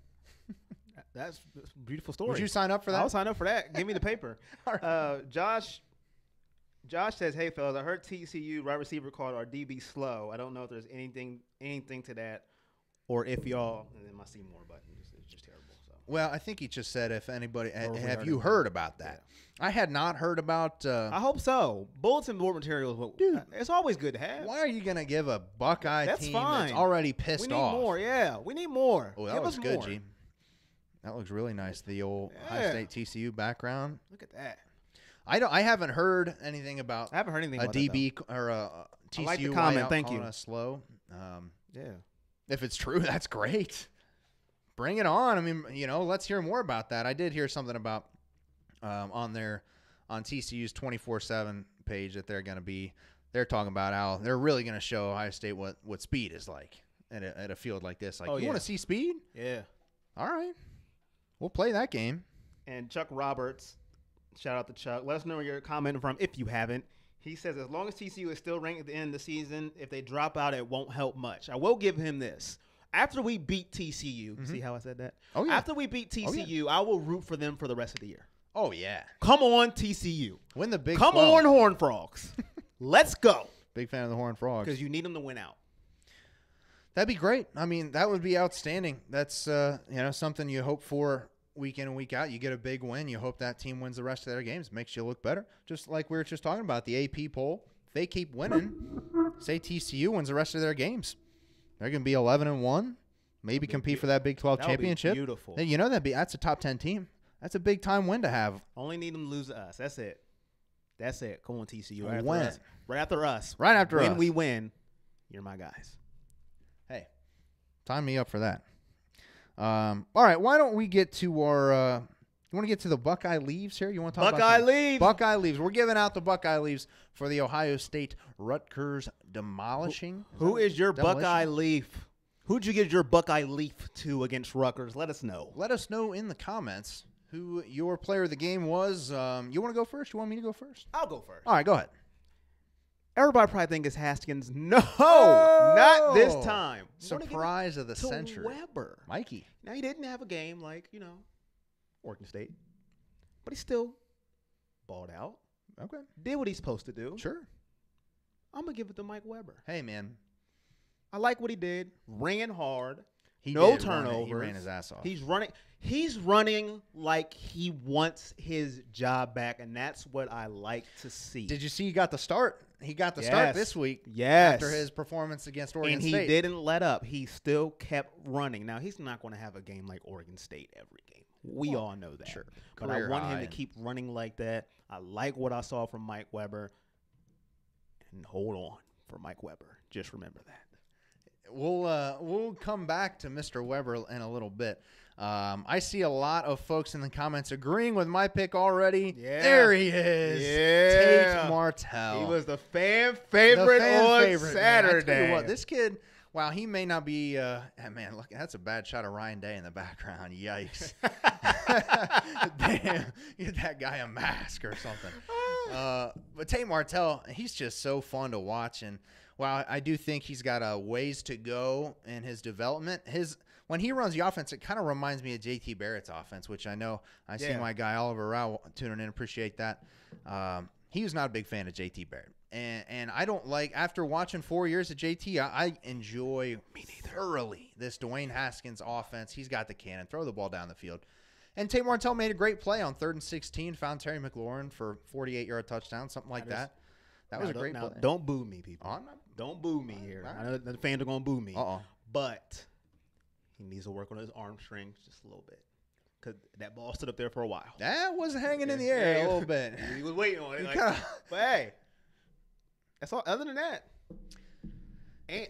Speaker 5: That's a beautiful story.
Speaker 4: Would you sign up for that?
Speaker 5: I'll sign up for that. Give me the paper.
Speaker 4: Right.
Speaker 5: Josh says, hey, fellas, I heard TCU wide receiver called our DB slow. I don't know if there's anything to that or if y'all – and then my see more button. It's just terrible. So.
Speaker 4: Well, I think he just said if anybody – have you heard about that? Yeah. I had not heard about
Speaker 5: I hope so. Bulletin board materials. Dude, it's always good to have.
Speaker 4: Why are you going to give a Buckeye team
Speaker 5: fine.
Speaker 4: That's already pissed off?
Speaker 5: We need more, yeah. We need more.
Speaker 4: Oh, that looks good, G. That looks really nice. The old Ohio State TCU background.
Speaker 5: Look at that.
Speaker 4: I haven't heard anything about.
Speaker 5: I haven't heard anything about
Speaker 4: DB or a TCU.
Speaker 5: I like the comment. Thank you.
Speaker 4: Slow.
Speaker 5: Yeah.
Speaker 4: If it's true, that's great. Bring it on. I mean, let's hear more about that. I did hear something about on TCU's 24/7 page that they're talking about how they're really going to show Ohio State what speed is like at a field like this. Like, you want to see speed?
Speaker 5: Yeah.
Speaker 4: All right. We'll play that game.
Speaker 5: And Chuck Roberts, shout out to Chuck. Let us know where you're commenting from if you haven't. He says, as long as TCU is still ranked at the end of the season, if they drop out, it won't help much. I will give him this. After we beat TCU, see how I said that?
Speaker 4: Oh, yeah.
Speaker 5: After we beat TCU, I will root for them for the rest of the year.
Speaker 4: Oh, yeah.
Speaker 5: Come on, TCU.
Speaker 4: Win the Big
Speaker 5: Come
Speaker 4: 12.
Speaker 5: on, Horned Frogs. Let's go.
Speaker 4: Big fan of the Horned Frogs.
Speaker 5: Because you need them to win out.
Speaker 4: That'd be great. I mean, that would be outstanding. That's something you hope for week in and week out. You get a big win. You hope that team wins the rest of their games. Makes you look better. Just like we were just talking about, the AP poll. If they keep winning, say TCU wins the rest of their games, they're going to be 11-1, maybe compete for that Big 12 championship.
Speaker 5: Beautiful.
Speaker 4: And that's a top 10 team. That's a big time win to have.
Speaker 5: Only need them to lose to us. That's it. That's it. Come on, TCU.
Speaker 4: Win.
Speaker 5: Right after us.
Speaker 4: Right after us.
Speaker 5: When we win, you're my guys.
Speaker 4: Hey, sign me up for that. All right, why don't we get to our you want to get to the Buckeye leaves here? You want to talk
Speaker 5: Buckeye
Speaker 4: about
Speaker 5: leaves?
Speaker 4: Buckeye leaves. We're giving out the Buckeye leaves for the Ohio State Rutgers demolishing.
Speaker 5: Who is your
Speaker 4: Demolition?
Speaker 5: Buckeye leaf? Who'd you give your Buckeye leaf to against Rutgers? Let us know.
Speaker 4: Let us know in the comments who your player of the game was. You want to go first? You want me to go first?
Speaker 5: I'll go first.
Speaker 4: All right, go ahead.
Speaker 5: Everybody probably think it's Haskins. No, not this time.
Speaker 4: Surprise of the
Speaker 5: to
Speaker 4: century.
Speaker 5: Weber.
Speaker 4: Mikey.
Speaker 5: Now, he didn't have a game like, Oregon State. But he still balled out.
Speaker 4: Okay.
Speaker 5: Did what he's supposed to do.
Speaker 4: Sure.
Speaker 5: I'm going to give it to Mike Weber.
Speaker 4: Hey, man.
Speaker 5: I like what he did. Ran hard.
Speaker 4: He
Speaker 5: no
Speaker 4: did run it.
Speaker 5: turnovers.
Speaker 4: He ran his ass off.
Speaker 5: He's running like he wants his job back, and that's what I like to see.
Speaker 4: Did you see he got the start? He got the start this week.
Speaker 5: Yes.
Speaker 4: After his performance against Oregon
Speaker 5: and
Speaker 4: State.
Speaker 5: he didn't let up. He still kept running. Now, he's not going to have a game like Oregon State every game. We all know that.
Speaker 4: Sure.
Speaker 5: But I
Speaker 4: Career
Speaker 5: want
Speaker 4: high.
Speaker 5: him to keep running like that. I like what I saw from Mike Weber. And hold on for Mike Weber. Just remember that.
Speaker 4: We'll come back to Mr. Weber in a little bit. I see a lot of folks in the comments agreeing with my pick already.
Speaker 5: Yeah.
Speaker 4: There he is.
Speaker 5: Yeah.
Speaker 4: Tate Martell.
Speaker 5: He was the fan favorite on Saturday.
Speaker 4: Man, I tell you what, this kid, wow, he may not be man, look, that's a bad shot of Ryan Day in the background. Yikes. Damn, get that guy a mask or something. But Tate Martell, he's just so fun to watch. And while I do think he's got a ways to go in his development, when he runs the offense, it kind of reminds me of JT Barrett's offense, which I know I see my guy Oliver Rao tuning in. Appreciate that. He was not a big fan of JT Barrett. And I don't like, after watching 4 years of JT, I enjoy thoroughly this Dwayne Haskins offense. He's got the cannon. Throw the ball down the field. And Tate Martell made a great play on 3rd and 16, found Terry McLaurin for 48-yard touchdown, something like that. That was a great play.
Speaker 5: Don't boo me, people.
Speaker 4: Oh, I'm not.
Speaker 5: Don't boo me here. I know the fans are going to boo me. But he needs to work on his arm strength just a little bit. Because that ball stood up there for a while.
Speaker 4: That was hanging in the air a little bit.
Speaker 5: He was waiting on it. But hey, that's all. Other than that, and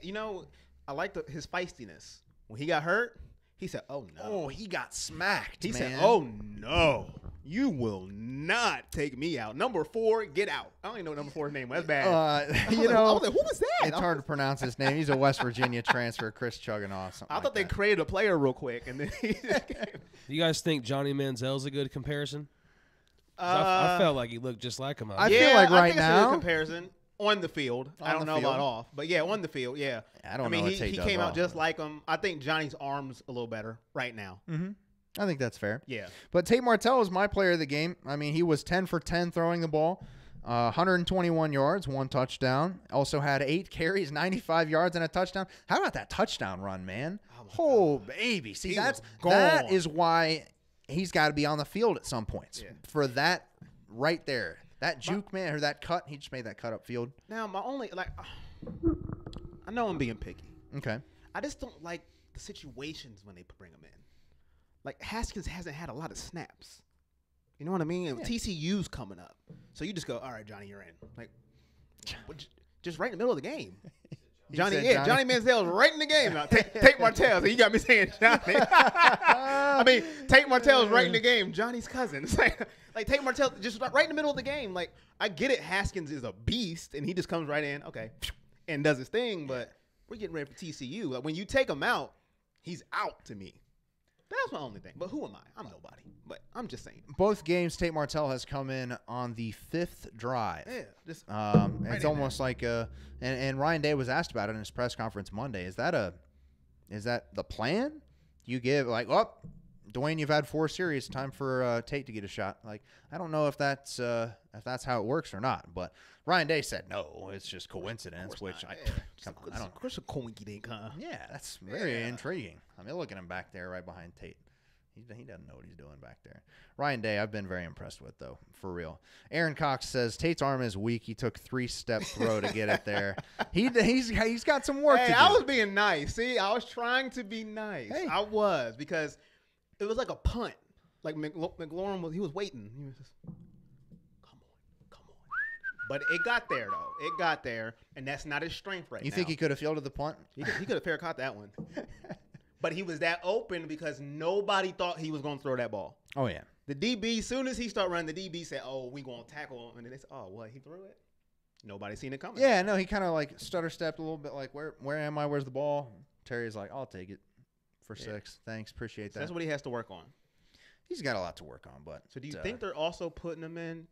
Speaker 5: I like his feistiness. When he got hurt, he said, "Oh no!"
Speaker 4: Oh, he got smacked.
Speaker 5: He
Speaker 4: man.
Speaker 5: said, "Oh no, you will not take me out. Number 4, get out." I don't even know number 4's name. That's bad.
Speaker 4: I
Speaker 5: was like, who was that?
Speaker 4: It's hard to pronounce his name. He's a West Virginia transfer, Chris Chugginoff.
Speaker 5: I thought they created a player real quick, and then he just came.
Speaker 6: Do you guys think Johnny Manziel's a good comparison? I felt like he looked just like him.
Speaker 4: I feel like
Speaker 5: I
Speaker 4: right
Speaker 5: think it's a
Speaker 4: now
Speaker 5: good comparison on the field. I don't know about off, but yeah, on the field, yeah.
Speaker 4: I don't know
Speaker 5: mean,
Speaker 4: what
Speaker 5: he
Speaker 4: Tate does
Speaker 5: came out
Speaker 4: off.
Speaker 5: just like him. I think Johnny's arm's a little better right now.
Speaker 4: Mm-hmm. I think that's fair.
Speaker 5: Yeah.
Speaker 4: But Tate Martell was my player of the game. I mean, he was 10 for 10 throwing the ball, 121 yards, 1 touchdown. Also had 8 carries, 95 yards, and a touchdown. How about that touchdown run, man? Oh, baby. See, that is why he's got to be on the field at some points.
Speaker 5: Yeah.
Speaker 4: For that right there. That juke, man, or that cut, he just made that cut upfield.
Speaker 5: Now, my only, I know I'm being picky.
Speaker 4: Okay.
Speaker 5: I just don't like the situations when they bring him in. Like, Haskins hasn't had a lot of snaps. You know what I mean? And TCU's coming up. So you just go, all right, Johnny, you're in. Like, just right in the middle of the game. Johnny Manziel's right in the game now. Tate Martell. So you got me saying Johnny. I mean, Tate Martell's right in the game. Johnny's cousin. It's like Tate Martell just right in the middle of the game. Like, I get it. Haskins is a beast, and he just comes right in, okay, and does his thing. But we're getting ready for TCU. Like, when you take him out, he's out to me. That's my only thing. But who am I? I'm nobody. But I'm just saying.
Speaker 4: Both games, Tate Martell has come in on the 5th drive.
Speaker 5: Yeah. Just
Speaker 4: it's almost like and Ryan Day was asked about it in his press conference Monday. Is that is that the plan? You give like, oh, Dwayne, you've had 4 series. Time for Tate to get a shot. Like, I don't know if that's how it works or not. But Ryan Day said no. It's just coincidence. Which come on, I don't.
Speaker 5: Of course, a coinky-dink, huh?
Speaker 4: Yeah, that's very intriguing. I mean, look at him back there, right behind Tate. He doesn't know what he's doing back there. Ryan Day, I've been very impressed with, though, for real. Aaron Cox says Tate's arm is weak. He took 3-step throw to get it there. He's got some work to do.
Speaker 5: I was being nice. See, I was trying to be nice.
Speaker 4: Hey.
Speaker 5: I was, because it was like a punt. Like McLaurin was waiting. He was just, come on. But it got there, though. It got there, and that's not his strength right now.
Speaker 4: You think he could have fielded the punt?
Speaker 5: He could have fair caught that one. But he was that open because nobody thought he was going to throw that ball.
Speaker 4: Oh, yeah.
Speaker 5: The DB, as soon as he started running, the DB said, oh, we going to tackle him. And then they said, oh, what, he threw it? Nobody seen it coming.
Speaker 4: Yeah, no, he kind of like stutter-stepped a little bit, like, where am I? Where's the ball? Terry's like, I'll take it for 6. Thanks, appreciate that.
Speaker 5: That's what he has to work on.
Speaker 4: He's got a lot to work on, but.
Speaker 5: So do you think they're also putting him in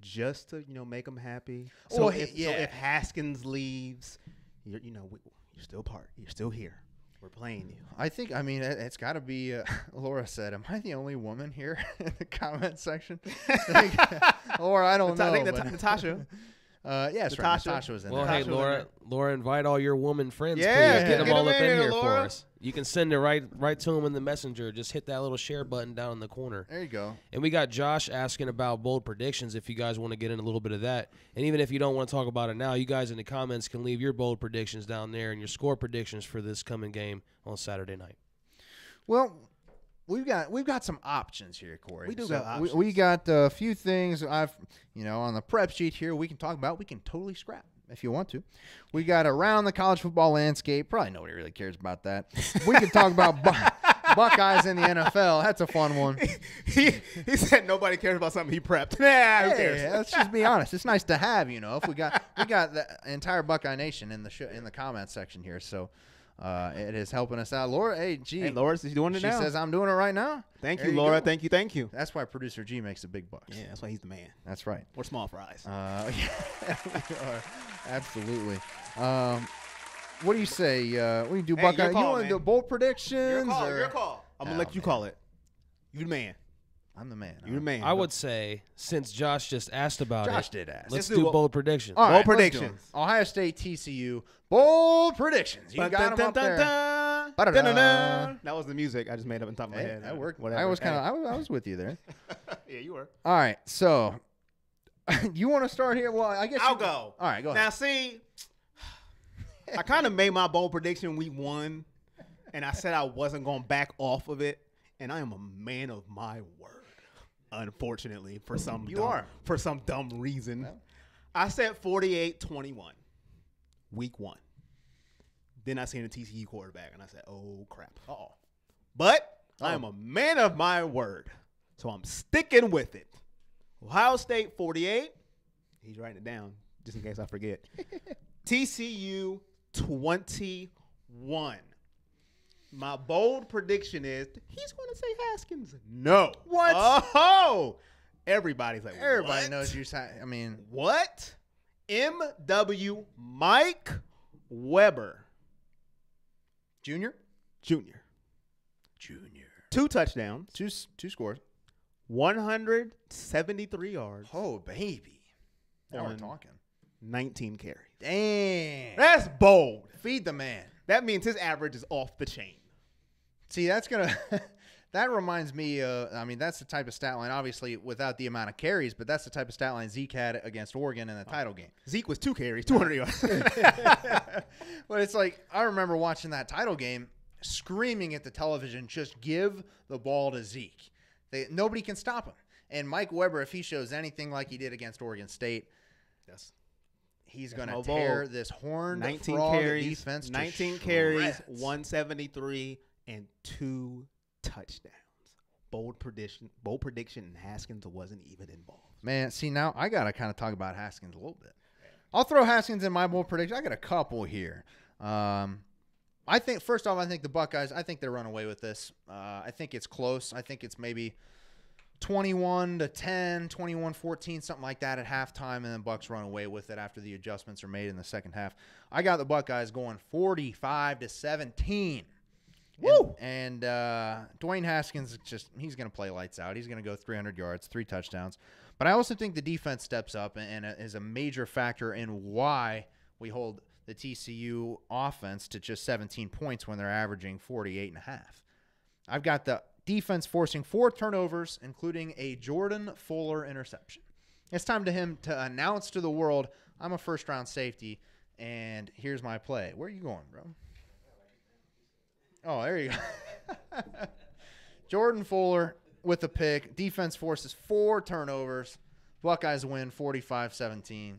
Speaker 5: just to, make him happy?
Speaker 4: So,
Speaker 5: So if Haskins leaves, you're still You're still here. We're playing you.
Speaker 4: I think, it's got to be, Laura said, am I the only woman here in the comment section? Laura, I don't know.
Speaker 5: I think that's Natasha.
Speaker 4: Yeah, that's right. Natasha was in
Speaker 6: Well,
Speaker 4: there.
Speaker 6: hey, Laura, invite all your woman friends.
Speaker 5: Yeah,
Speaker 6: please. Get them all
Speaker 5: get
Speaker 6: up
Speaker 5: 'em
Speaker 6: in
Speaker 5: in
Speaker 6: here
Speaker 5: here,
Speaker 6: for
Speaker 5: Laura.
Speaker 6: us. You can send it right to them in the messenger. Just hit that little share button down in the corner.
Speaker 4: There you go.
Speaker 6: And we got Josh asking about bold predictions if you guys want to get in a little bit of that. And even if you don't want to talk about it now, you guys in the comments can leave your bold predictions down there and your score predictions for this coming game on Saturday night.
Speaker 4: Well, we've got some options here, Corey.
Speaker 5: We do got options.
Speaker 4: We got a few things on the prep sheet here we can talk about. We can totally scrap if you want to. We got around the college football landscape. Probably nobody really cares about that. We can talk about Buckeyes in the NFL. That's a fun one.
Speaker 5: He said nobody cares about something he prepped. Nah, who cares?
Speaker 4: Hey, let's just be honest. It's nice to have, if we got the entire Buckeye Nation in the comment section here. So it is helping us out. Laura, hey,
Speaker 5: Laura, she's doing it now.
Speaker 4: She says I'm doing it right now.
Speaker 5: Thank
Speaker 4: There
Speaker 5: you, Laura.
Speaker 4: go.
Speaker 5: Thank you.
Speaker 4: That's why producer G makes the big bucks.
Speaker 5: Yeah, that's why he's the man.
Speaker 4: That's right.
Speaker 5: Or small fries.
Speaker 4: Yeah, we are. Absolutely. What do you say? We can do Buckeye.
Speaker 5: your call,
Speaker 4: you want to
Speaker 5: man.
Speaker 4: do bold predictions?
Speaker 5: Your call. I'm going to let you call it. You the man.
Speaker 4: I'm the man.
Speaker 5: You the man.
Speaker 6: I would say, since Josh just asked about it,
Speaker 4: Josh did ask.
Speaker 6: let's
Speaker 5: do
Speaker 6: do
Speaker 5: bold-
Speaker 6: bold predictions.
Speaker 4: All right,
Speaker 5: Bold
Speaker 4: let's do
Speaker 5: predictions.
Speaker 4: 'em. Ohio State, TCU. Bold predictions. You got them up there. Ba-da-da.
Speaker 5: That was the music I just made up on top of my
Speaker 4: Hey,
Speaker 5: head.
Speaker 4: that worked.
Speaker 5: Whatever.
Speaker 4: I was I was with you there.
Speaker 5: Yeah, you were.
Speaker 4: All right, so you want to start here? Well, I guess
Speaker 5: I'll
Speaker 4: you-
Speaker 5: go.
Speaker 4: All right, go
Speaker 5: Now,
Speaker 4: ahead.
Speaker 5: see, I kind of made my bold prediction week 1, and I said I wasn't going to back off of it, and I am a man of my word. Unfortunately, for some dumb reason, I said 48-21, week 1. Then I seen a TCU quarterback, and I said, "Oh crap!" But I am a man of my word, so I'm sticking with it. Ohio State 48. He's writing it down just in case I forget. TCU 21. My bold prediction is he's going to say Haskins. No.
Speaker 4: What?
Speaker 5: Oh, everybody's like,
Speaker 4: Everybody
Speaker 5: what?
Speaker 4: knows you're.
Speaker 5: What? M.W. Mike Weber
Speaker 4: Junior.
Speaker 5: Jr. 2 touchdowns,
Speaker 4: Two scores.
Speaker 5: 173 yards,
Speaker 4: Oh baby, now we're
Speaker 5: On-
Speaker 4: talking.
Speaker 5: 19 carries.
Speaker 4: Dang.
Speaker 5: That's bold.
Speaker 4: Feed the man.
Speaker 5: That means his average is off the chain.
Speaker 4: See, that's gonna. That reminds me. That's the type of stat line. Obviously, without the amount of carries, but that's the type of stat line Zeke had against Oregon in the title game.
Speaker 5: Zeke was 2 carries, 200 yards.
Speaker 4: But it's like I remember watching that title game, screaming at the television, "Just give the ball to Zeke." Nobody can stop him. And Mike Weber, if he shows anything like he did against Oregon State,
Speaker 5: Yes.
Speaker 4: he's going to
Speaker 5: no
Speaker 4: tear
Speaker 5: bold.
Speaker 4: this horned
Speaker 5: 19
Speaker 4: frog
Speaker 5: carries,
Speaker 4: defense to
Speaker 5: 19 carries,
Speaker 4: shreds.
Speaker 5: 173, and 2 touchdowns. Bold prediction, and Haskins wasn't even involved.
Speaker 4: Man, see, now I got to kind of talk about Haskins a little bit. I'll throw Haskins in my bold prediction. I got a couple here. I think, first off, I think the Buckeyes, I think they run away with this. I think it's close. I think it's maybe 21-10, 21-14, something like that at halftime, and then Bucks run away with it after the adjustments are made in the second half. I got the Buckeyes going 45-17.
Speaker 5: Woo!
Speaker 4: And Dwayne Haskins, he's going to play lights out. He's going to go 300 yards, 3 touchdowns. But I also think the defense steps up and is a major factor in why we hold the TCU offense to just 17 points when they're averaging 48.5. I've got the defense forcing 4 turnovers, including a Jordan Fuller interception. It's time to him to announce to the world, I'm a first-round safety, and here's my play. Where are you going, bro? Oh, there you go. Jordan Fuller with the pick. Defense forces 4 turnovers. Buckeyes win 45-17.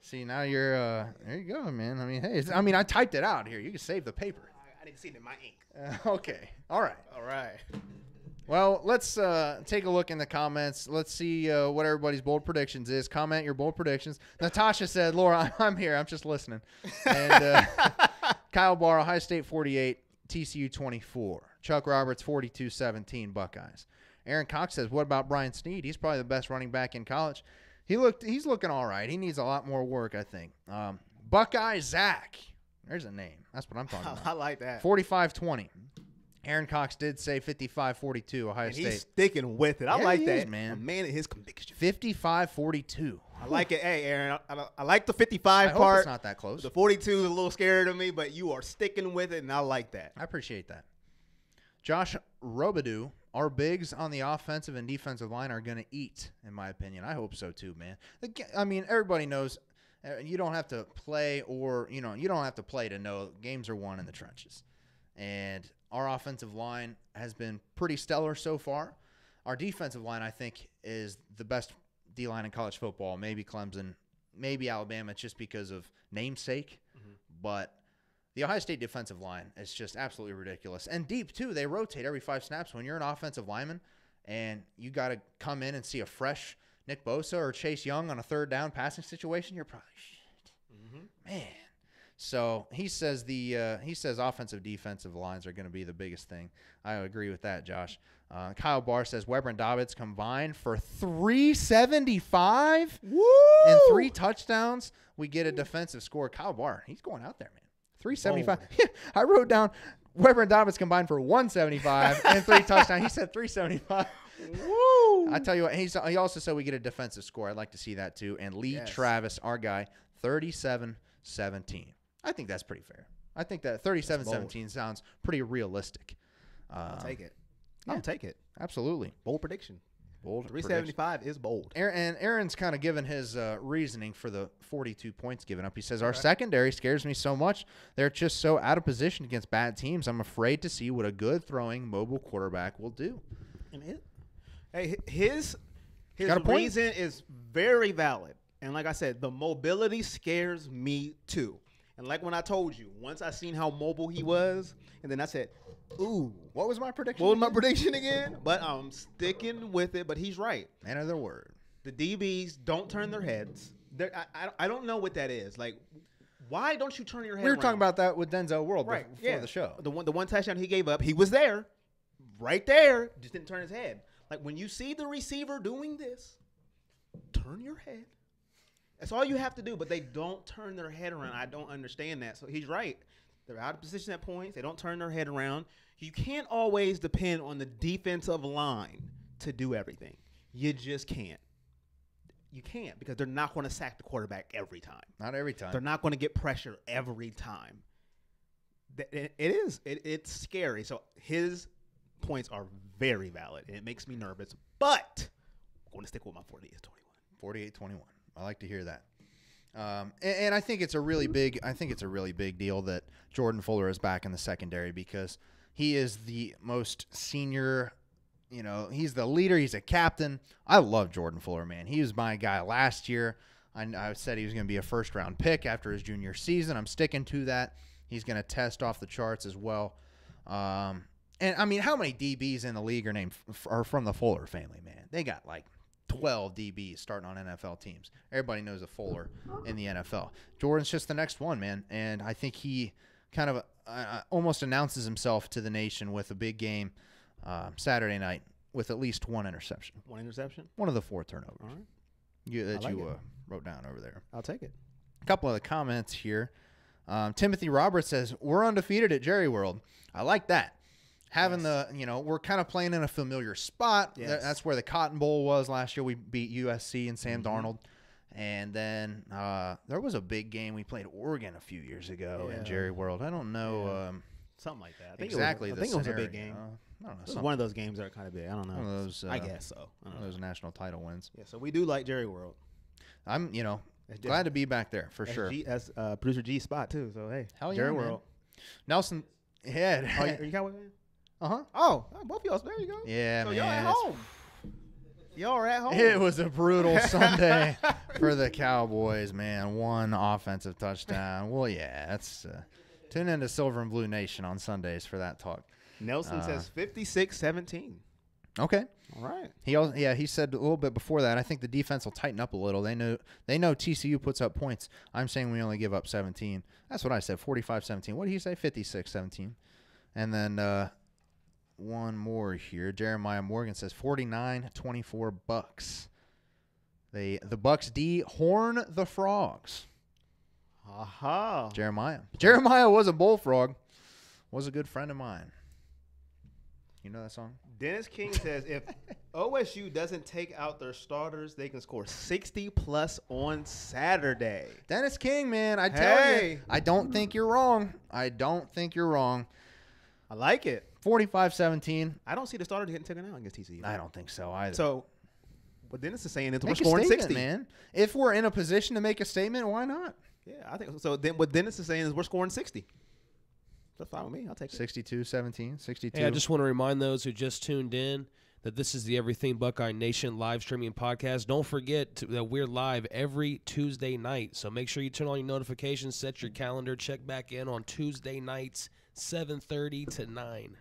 Speaker 4: See, now you're there you go, man. I mean, hey, I typed it out here. You can save the paper.
Speaker 5: I didn't see it in my ink.
Speaker 4: Okay. All right.
Speaker 5: All right.
Speaker 4: Well, let's take a look in the comments. Let's see what everybody's bold predictions is. Comment your bold predictions. Natasha said, Laura, I'm here. I'm just listening. And Kyle Barr, Ohio State 48, TCU 24. Chuck Roberts 42-17 Buckeyes. Aaron Cox says, what about Brian Snead? He's probably the best running back in college. He's looking all right. He needs a lot more work, I think. Buckeye Zach. There's a name. That's what I'm talking about.
Speaker 5: I like that.
Speaker 4: 45-20. Aaron Cox did say 55-42 Ohio
Speaker 5: And
Speaker 4: State.
Speaker 5: he's sticking with it. I
Speaker 4: Yeah,
Speaker 5: like
Speaker 4: he
Speaker 5: that.
Speaker 4: is, man.
Speaker 5: A man of his conviction.
Speaker 4: 55-42.
Speaker 5: I like it. Hey, Aaron, I like the 55
Speaker 4: I hope
Speaker 5: part.
Speaker 4: it's not that close.
Speaker 5: The 42 is a little scary to me, but you are sticking with it, and I like that.
Speaker 4: I appreciate that. Josh Robidoux, our bigs on the offensive and defensive line are going to eat, in my opinion. I hope so too, man. I mean, everybody knows you don't have to play you don't have to play to know games are won in the trenches. And our offensive line has been pretty stellar so far. Our defensive line, I think, is the best D-line in college football. Maybe Clemson, maybe Alabama, just because of namesake. Mm-hmm. But the Ohio State defensive line is just absolutely ridiculous. And deep, too. They rotate every 5 snaps. When you're an offensive lineman and you got to come in and see a fresh Nick Bosa or Chase Young on a 3rd down passing situation, you're probably, shit. Mm-hmm. Man. So he says offensive defensive lines are going to be the biggest thing. I agree with that, Josh. Kyle Barr says Weber and Dobbins combined for 375 and 3 touchdowns. We get a defensive score. Kyle Barr, he's going out there, man. 375. I wrote down Weber and Dobbins combined for 175 and 3 touchdowns. He said 375. Woo! I tell you what, he also said we get a defensive score. I'd like to see that too. And Lee Travis, our guy, 37-17. I think that's pretty fair. I think that 37-17 sounds pretty realistic.
Speaker 5: I'll take it. I'll take it.
Speaker 4: Absolutely.
Speaker 5: Bold prediction.
Speaker 4: Bold
Speaker 5: 375 is bold.
Speaker 4: And Aaron's kind of given his reasoning for the 42 points given up. He says, our secondary scares me so much. They're just so out of position against bad teams. I'm afraid to see what a good throwing mobile quarterback will do.
Speaker 5: Hey, his reason is very valid. And like I said, the mobility scares me too. And like when I told you, once I seen how mobile he was, and then I said, ooh.
Speaker 4: What was my prediction?
Speaker 5: What was my prediction again? But I'm sticking with it, but he's right.
Speaker 4: Man of their word.
Speaker 5: The DBs don't turn their heads. I don't know what that is. Like, why don't you turn your head
Speaker 4: We were
Speaker 5: around?
Speaker 4: talking about that with Denzel World before the show.
Speaker 5: The one touchdown he gave up, he was there. Right there. Just didn't turn his head. Like, when you see the receiver doing this, turn your head. That's all you have to do, but they don't turn their head around. I don't understand that. So he's right. They're out of position at points. They don't turn their head around. You can't always depend on the defensive line to do everything. You just can't. You can't because they're not going to sack the quarterback every time.
Speaker 4: Not every time.
Speaker 5: They're not going to get pressure every time. It's scary. So his points are very valid, and it makes me nervous. But I'm going to stick with my
Speaker 4: 48-21. I like to hear that. And I think it's a really big deal that Jordan Fuller is back in the secondary because he is the most senior, he's the leader, he's a captain. I love Jordan Fuller, man. He was my guy last year. I said he was going to be a first-round pick after his junior season. I'm sticking to that. He's going to test off the charts as well. And I mean, how many DBs in the league are from the Fuller family, man? They got like 12 DBs starting on NFL teams. Everybody knows a Fuller in the NFL. Jordan's just the next one, man. And I think he kind of almost announces himself to the nation with a big game Saturday night with at least 1 interception.
Speaker 5: 1 interception?
Speaker 4: One of the 4 turnovers.
Speaker 5: All right.
Speaker 4: You wrote down over there.
Speaker 5: I'll take it.
Speaker 4: A couple of the comments here. Timothy Roberts says, we're undefeated at Jerry World. I like that. Having we're kind of playing in a familiar spot.
Speaker 5: Yes.
Speaker 4: That's where the Cotton Bowl was last year. We beat USC and Sam Darnold. And then there was a big game. We played Oregon a few years ago in Jerry World. I don't know.
Speaker 5: Something like that. I think
Speaker 4: Exactly.
Speaker 5: I think it was a big game.
Speaker 4: I don't know.
Speaker 5: It was one of those games that are kind of big. I don't know.
Speaker 4: One of those.
Speaker 5: I guess so.
Speaker 4: One of those national title wins.
Speaker 5: Yeah, so we do like Jerry World.
Speaker 4: I'm, glad to be back there for sure.
Speaker 5: That's producer G's spot too. So hey,
Speaker 4: Hell yeah,
Speaker 5: Jerry
Speaker 4: man.
Speaker 5: World.
Speaker 4: Nelson. Yeah.
Speaker 5: Oh, are you Cowboy fan?
Speaker 4: Uh-huh.
Speaker 5: Oh, both of y'all. There you go.
Speaker 4: Yeah,
Speaker 5: so
Speaker 4: man.
Speaker 5: y'all at home. Y'all are at home.
Speaker 4: It was a brutal Sunday for the Cowboys, man. One offensive touchdown. Well, yeah, that's tune into Silver and Blue Nation on Sundays for that talk.
Speaker 5: Nelson says 56-17.
Speaker 4: Okay.
Speaker 5: All right.
Speaker 4: He said a little bit before that, I think the defense will tighten up a little. They know TCU puts up points. I'm saying we only give up 17. That's what I said, 45-17. What did he say? 56-17. And then one more here. Jeremiah Morgan says 49-24 Bucks. The Bucks D horn the frogs.
Speaker 5: Aha.
Speaker 4: Jeremiah was a bullfrog. Was a good friend of mine. You know that song?
Speaker 5: Dennis King says if OSU doesn't take out their starters, they can score 60+ on Saturday.
Speaker 4: Dennis King, man, I tell you, I don't think you're wrong. I
Speaker 5: like it.
Speaker 4: 45-17.
Speaker 5: I don't see the starters getting taken out against TCU.
Speaker 4: I don't think so either.
Speaker 5: So what Dennis is saying is we're
Speaker 4: make a
Speaker 5: scoring
Speaker 4: statement,
Speaker 5: 60.
Speaker 4: man. If we're in a position to make a statement, why not?
Speaker 5: Yeah, I think so. Then what Dennis is saying is we're scoring 60. That's fine with me. I'll take it.
Speaker 4: 62-17, 62.
Speaker 6: Hey, I just want to remind those who just tuned in that this is the Everything Buckeye Nation live streaming podcast. Don't forget that we're live every Tuesday night. So make sure you turn on your notifications, set your calendar, check back in on Tuesday nights, 7:30 to 9.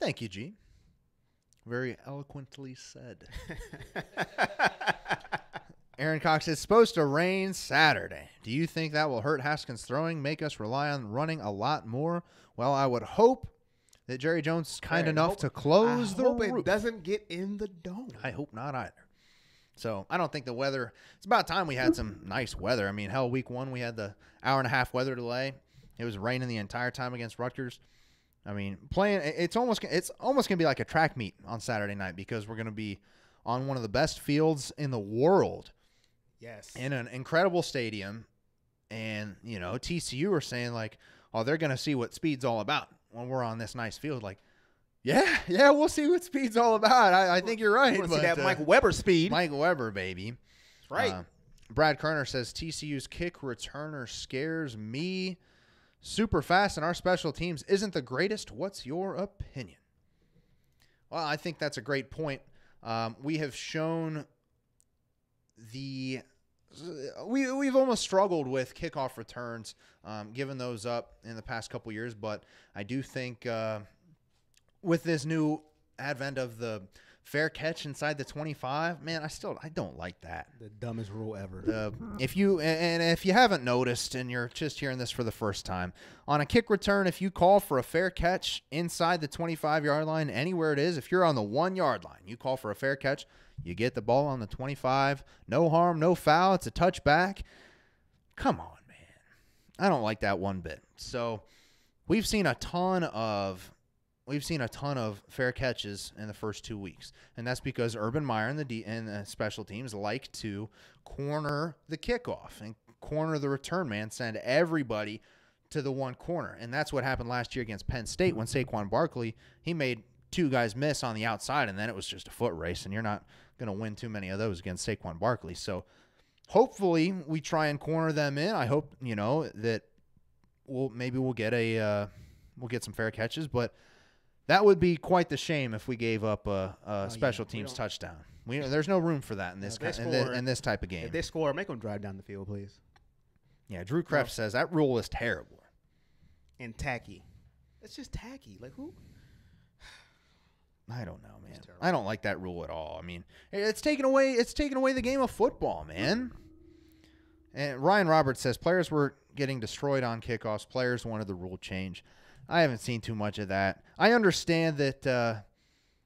Speaker 4: Thank you, G. Very eloquently said. Aaron Cox, it's supposed to rain Saturday. Do you think that will hurt Haskins' throwing, make us rely on running a lot more? Well, I would hope that Jerry Jones is kind enough to close the roof.
Speaker 5: I hope it doesn't get in the dome.
Speaker 4: I hope not either. So I don't think the weather – it's about time we had some nice weather. I mean, hell, week one we had the hour-and-a-half weather delay. It was raining the entire time against Rutgers. I mean, it's almost going to be like a track meet on Saturday night because we're going to be on one of the best fields in the world.
Speaker 5: Yes.
Speaker 4: In an incredible stadium. And, TCU are saying, like, oh, they're going to see what speed's all about when we're on this nice field. Like, yeah, we'll see what speed's all about. I think you're right.
Speaker 5: You want to see that Mike Weber speed.
Speaker 4: Mike Weber, baby.
Speaker 5: That's right.
Speaker 4: Brad Kerner says, TCU's kick returner scares me super fast, and our special teams isn't the greatest. What's your opinion? Well, I think that's a great point. We have shown we've almost struggled with kickoff returns, giving those up in the past couple years. But I do think with this new advent of the fair catch inside the 25, man, I don't like that.
Speaker 5: The dumbest rule ever.
Speaker 4: If you haven't noticed and you're just hearing this for the first time, on a kick return, if you call for a fair catch inside the 25-yard line, anywhere it is, if you're on the 1-yard line, you call for a fair catch, you get the ball on the 25, no harm, no foul, it's a touchback. Come on, man. I don't like that one bit. So we've seen a ton of fair catches in the first 2 weeks, and that's because Urban Meyer and the special teams like to corner the kickoff and corner the return man, send everybody to the one corner, and that's what happened last year against Penn State when Saquon Barkley, he made 2 guys miss on the outside, and then it was just a foot race, and you're not going to win too many of those against Saquon Barkley. So hopefully we try and corner them in. I hope that we'll get some fair catches, but that would be quite the shame if we gave up a special teams touchdown. There's no room for that in this in this type of game.
Speaker 5: If they score, make them drive down the field, please.
Speaker 4: Yeah, Drew Kreft says that rule is terrible
Speaker 5: and tacky. It's just tacky. Like who?
Speaker 4: I don't know, man. I don't like that rule at all. I mean, it's taken away the game of football, man. And Ryan Roberts says players were getting destroyed on kickoffs. Players wanted the rule change. I haven't seen too much of that. I understand that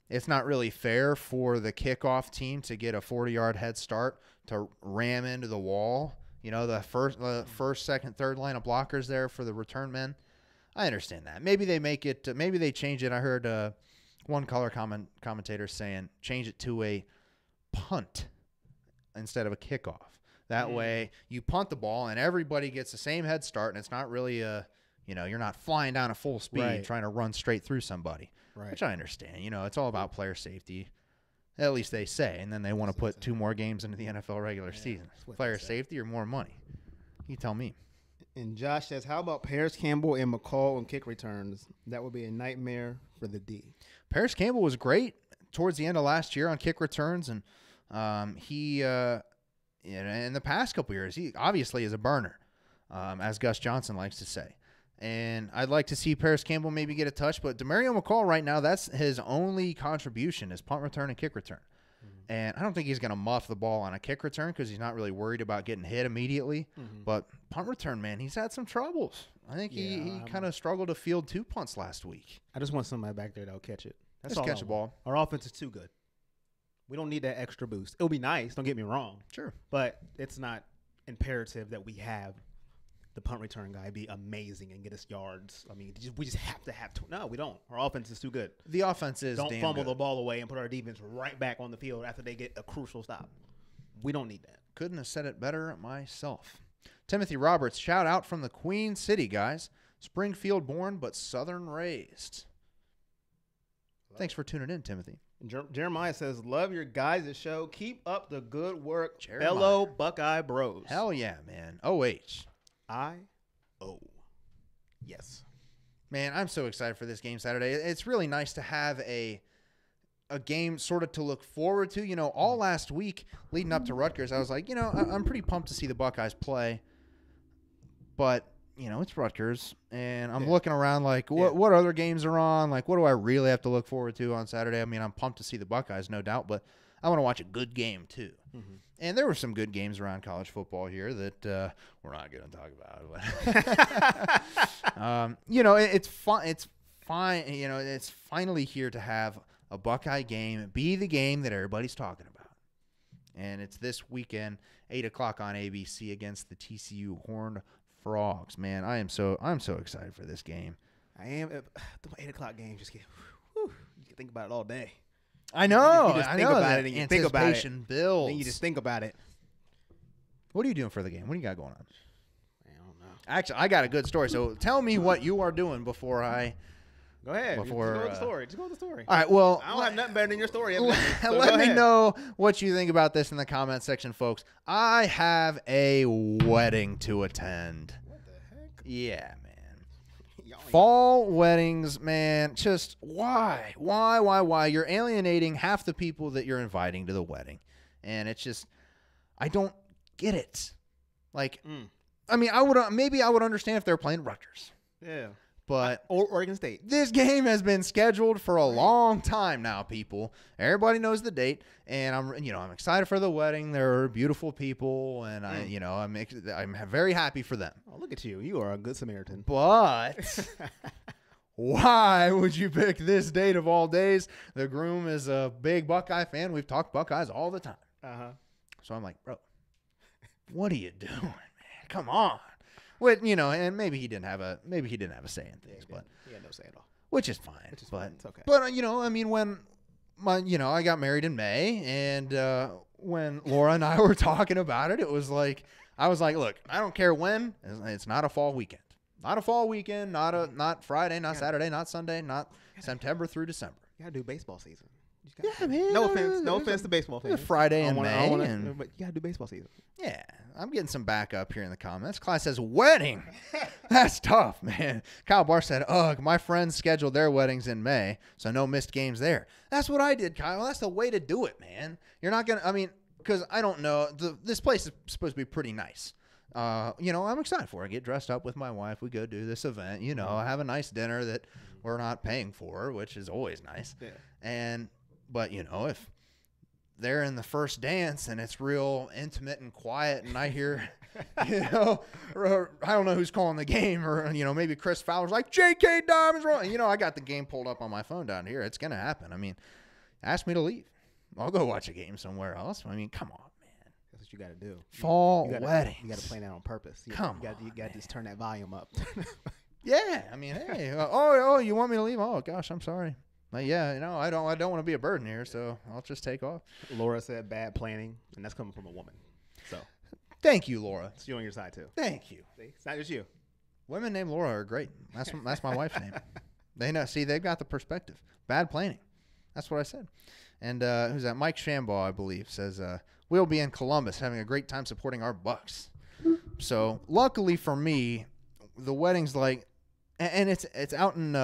Speaker 4: it's not really fair for the kickoff team to get a 40-yard head start to ram into the wall the first, second, third line of blockers there for the return men. I understand that. Maybe they make it. Maybe they change it. I heard one color commentator saying change it to a punt instead of a kickoff. That way you punt the ball and everybody gets the same head start, and it's not really you're not flying down at full speed trying to run straight through somebody, which I understand. It's all about player safety. At least they say, and then they want to put 2 more games into the NFL regular season. Player safety or more money? You tell me.
Speaker 5: And Josh says, how about Paris Campbell and McCall on kick returns? That would be a nightmare for the D.
Speaker 4: Paris Campbell was great towards the end of last year on kick returns, and he in the past couple years, he obviously is a burner, as Gus Johnson likes to say. And I'd like to see Paris Campbell maybe get a touch, but DeMario McCall right now, that's his only contribution is punt return and kick return. And I don't think he's going to muff the ball on a kick return because he's not really worried about getting hit immediately. But punt return, man, he's had some troubles. I think he kind of struggled to field 2 punts last week.
Speaker 5: I just want somebody back there that'll catch it. That's
Speaker 4: Just
Speaker 5: all
Speaker 4: catch the ball.
Speaker 5: Our offense is too good. We don't need that extra boost. It'll be nice, don't get me wrong.
Speaker 4: Sure.
Speaker 5: But it's not imperative that we have the punt return guy be amazing and get us yards. I mean, we just have to have – no, we don't. Our offense is too good.
Speaker 4: The offense is
Speaker 5: Don't
Speaker 4: damn
Speaker 5: fumble
Speaker 4: good.
Speaker 5: the ball away and put our defense right back on the field after they get a crucial stop. We don't need that.
Speaker 4: Couldn't have said it better myself. Timothy Roberts, shout out from the Queen City, guys. Springfield born but Southern raised. Thanks for tuning in, Timothy.
Speaker 5: Jeremiah says, love your guys' show. Keep up the good work,
Speaker 4: Jeremiah.
Speaker 5: fellow Buckeye bros.
Speaker 4: Hell yeah, man. OH.
Speaker 5: I-O. Yes.
Speaker 4: Man, I'm so excited for this game Saturday. It's really nice to have a game sort of to look forward to. All last week leading up to Rutgers, I was like, I'm pretty pumped to see the Buckeyes play. But, it's Rutgers, and I'm looking around like, what other games are on? Like, what do I really have to look forward to on Saturday? I mean, I'm pumped to see the Buckeyes, no doubt, but I want to watch a good game too. And there were some good games around college football here that we're not going to talk about. It's fun. It's fine. It's finally here to have a Buckeye game be the game that everybody's talking about. And it's this weekend, 8 o'clock on ABC against the TCU Horned Frogs. Man, I'm so excited for this game.
Speaker 5: I am. The 8 o'clock game just get. Whew, you can think about it all day.
Speaker 4: I know.
Speaker 5: You just think about it and you think about it.
Speaker 4: Anticipation builds.
Speaker 5: Then you just think about it.
Speaker 4: What are you doing for the game? What do you got going on?
Speaker 5: I don't know.
Speaker 4: Actually, I got a good story. So tell me what you are doing before I.
Speaker 5: Go ahead.
Speaker 4: Before,
Speaker 5: just go with the story. Just go with the story.
Speaker 4: All right. Well,
Speaker 5: I don't have nothing better than your story. So
Speaker 4: let
Speaker 5: go
Speaker 4: me
Speaker 5: ahead.
Speaker 4: know what you think about this in the comment section, folks. I have a wedding to attend.
Speaker 5: What the heck?
Speaker 4: Yeah, man.
Speaker 5: Y'all ain't-
Speaker 4: Fall weddings, man. Just why? You're alienating half the people that you're inviting to the wedding. And it's just, I don't get it. Like, I mean, I would understand if they're playing Rutgers.
Speaker 5: Yeah.
Speaker 4: But
Speaker 5: Or Oregon State.
Speaker 4: this game has been scheduled for a long time now, people. Everybody knows the date, and I'm excited for the wedding. They're beautiful people, and I'm very happy for them.
Speaker 5: Oh, look at you. You are a good Samaritan.
Speaker 4: But why would you pick this date of all days? The groom is a big Buckeye fan. We've talked Buckeyes all the time. So I'm like, bro, what are you doing, man? Come on. And maybe he didn't have a say in things, but
Speaker 5: He had no say at all.
Speaker 4: which is fine.
Speaker 5: Which is
Speaker 4: but
Speaker 5: fine. It's okay.
Speaker 4: But I mean, when I got married in May, and when Laura and I were talking about it, it was like I was like, look, I don't care when. It's not a fall weekend. Not a fall weekend. Not Friday. Not Saturday. Not Sunday. Not September through December.
Speaker 5: You gotta do baseball season.
Speaker 4: Yeah, man.
Speaker 5: No offense to baseball fans.
Speaker 4: Friday in May.
Speaker 5: But you gotta do baseball season.
Speaker 4: Yeah, I'm getting some backup here in the comments. Class says wedding. That's tough, man. Kyle Barr said, ugh, my friends scheduled their weddings in May, so no missed games there. That's what I did, Kyle. That's the way to do it, man. You're not going to, because I don't know. This place is supposed to be pretty nice. I'm excited for it. I get dressed up with my wife. We go do this event. Have a nice dinner that we're not paying for, which is always nice.
Speaker 5: Yeah.
Speaker 4: But if they're in the first dance and it's real intimate and quiet, and I hear, or I don't know who's calling the game, or maybe Chris Fowler's like J.K. Diamond's wrong. I got the game pulled up on my phone down here. It's gonna happen. I mean, ask me to leave. I'll go watch a game somewhere else. I mean, come on, man.
Speaker 5: That's what what you got to do.
Speaker 4: Fall
Speaker 5: you gotta,
Speaker 4: weddings.
Speaker 5: You got to play that on purpose. You
Speaker 4: Come
Speaker 5: got to just turn that volume up.
Speaker 4: Yeah, I mean, hey, oh, you want me to leave? Oh gosh, I'm sorry. Yeah, I don't want to be a burden here, so I'll just take off.
Speaker 5: Laura said bad planning, and that's coming from a woman. So
Speaker 4: thank you, Laura.
Speaker 5: it's you on your side too.
Speaker 4: Thank you.
Speaker 5: See? It's not just you.
Speaker 4: Women named Laura are great. That's my wife's name. They know. See, they've got the perspective. Bad planning. That's what I said. And who's that? Mike Shambaugh, I believe, says we'll be in Columbus having a great time supporting our Bucks. So luckily for me, the wedding's like, and it's out in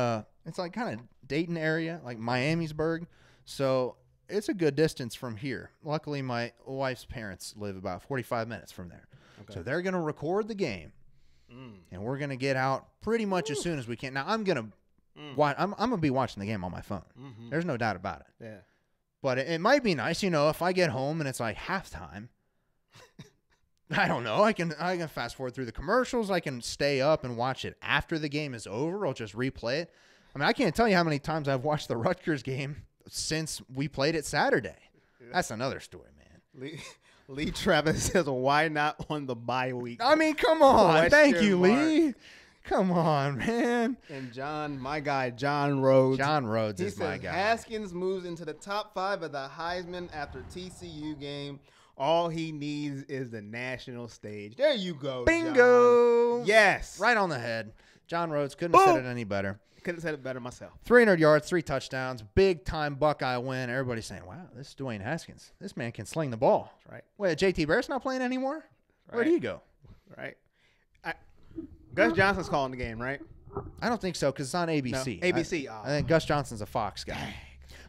Speaker 4: it's like kind of Dayton area, like Miamisburg. So it's a good distance from here. Luckily, my wife's parents live about 45 minutes from there. Okay. So they're gonna record the game, and we're gonna get out pretty much as soon as we can. Now I'm gonna I'm gonna be watching the game on my phone. Mm-hmm. There's no doubt about it.
Speaker 5: Yeah.
Speaker 4: But it might be nice, if I get home and it's like halftime. I don't know. I can fast forward through the commercials. I can stay up and watch it after the game is over. I'll just replay it. I mean, I can't tell you how many times I've watched the Rutgers game since we played it Saturday. That's another story, man.
Speaker 5: Lee Travis says, why not on the bye week?
Speaker 4: I mean, come on. Thank you, Lee. Come on, man.
Speaker 5: And John, my guy, John Rhodes.
Speaker 4: John Rhodes
Speaker 5: he
Speaker 4: is
Speaker 5: says,
Speaker 4: my guy.
Speaker 5: Haskins moves into the top 5 of the Heisman after TCU game. All he needs is the national stage. There you go,
Speaker 4: Bingo.
Speaker 5: John. Yes.
Speaker 4: Right on the head. John Rhodes couldn't have said it any better.
Speaker 5: Couldn't have said it better myself.
Speaker 4: 300 yards, 3 touchdowns, big-time Buckeye win. Everybody's saying, wow, this is Dwayne Haskins. This man can sling the ball.
Speaker 5: That's right.
Speaker 4: Wait, JT Barrett's not playing anymore?
Speaker 5: Right.
Speaker 4: Where'd he go?
Speaker 5: Right. Gus Johnson's calling the game, right?
Speaker 4: I don't think so because it's on ABC.
Speaker 5: No, ABC.
Speaker 4: I think Gus Johnson's a Fox guy.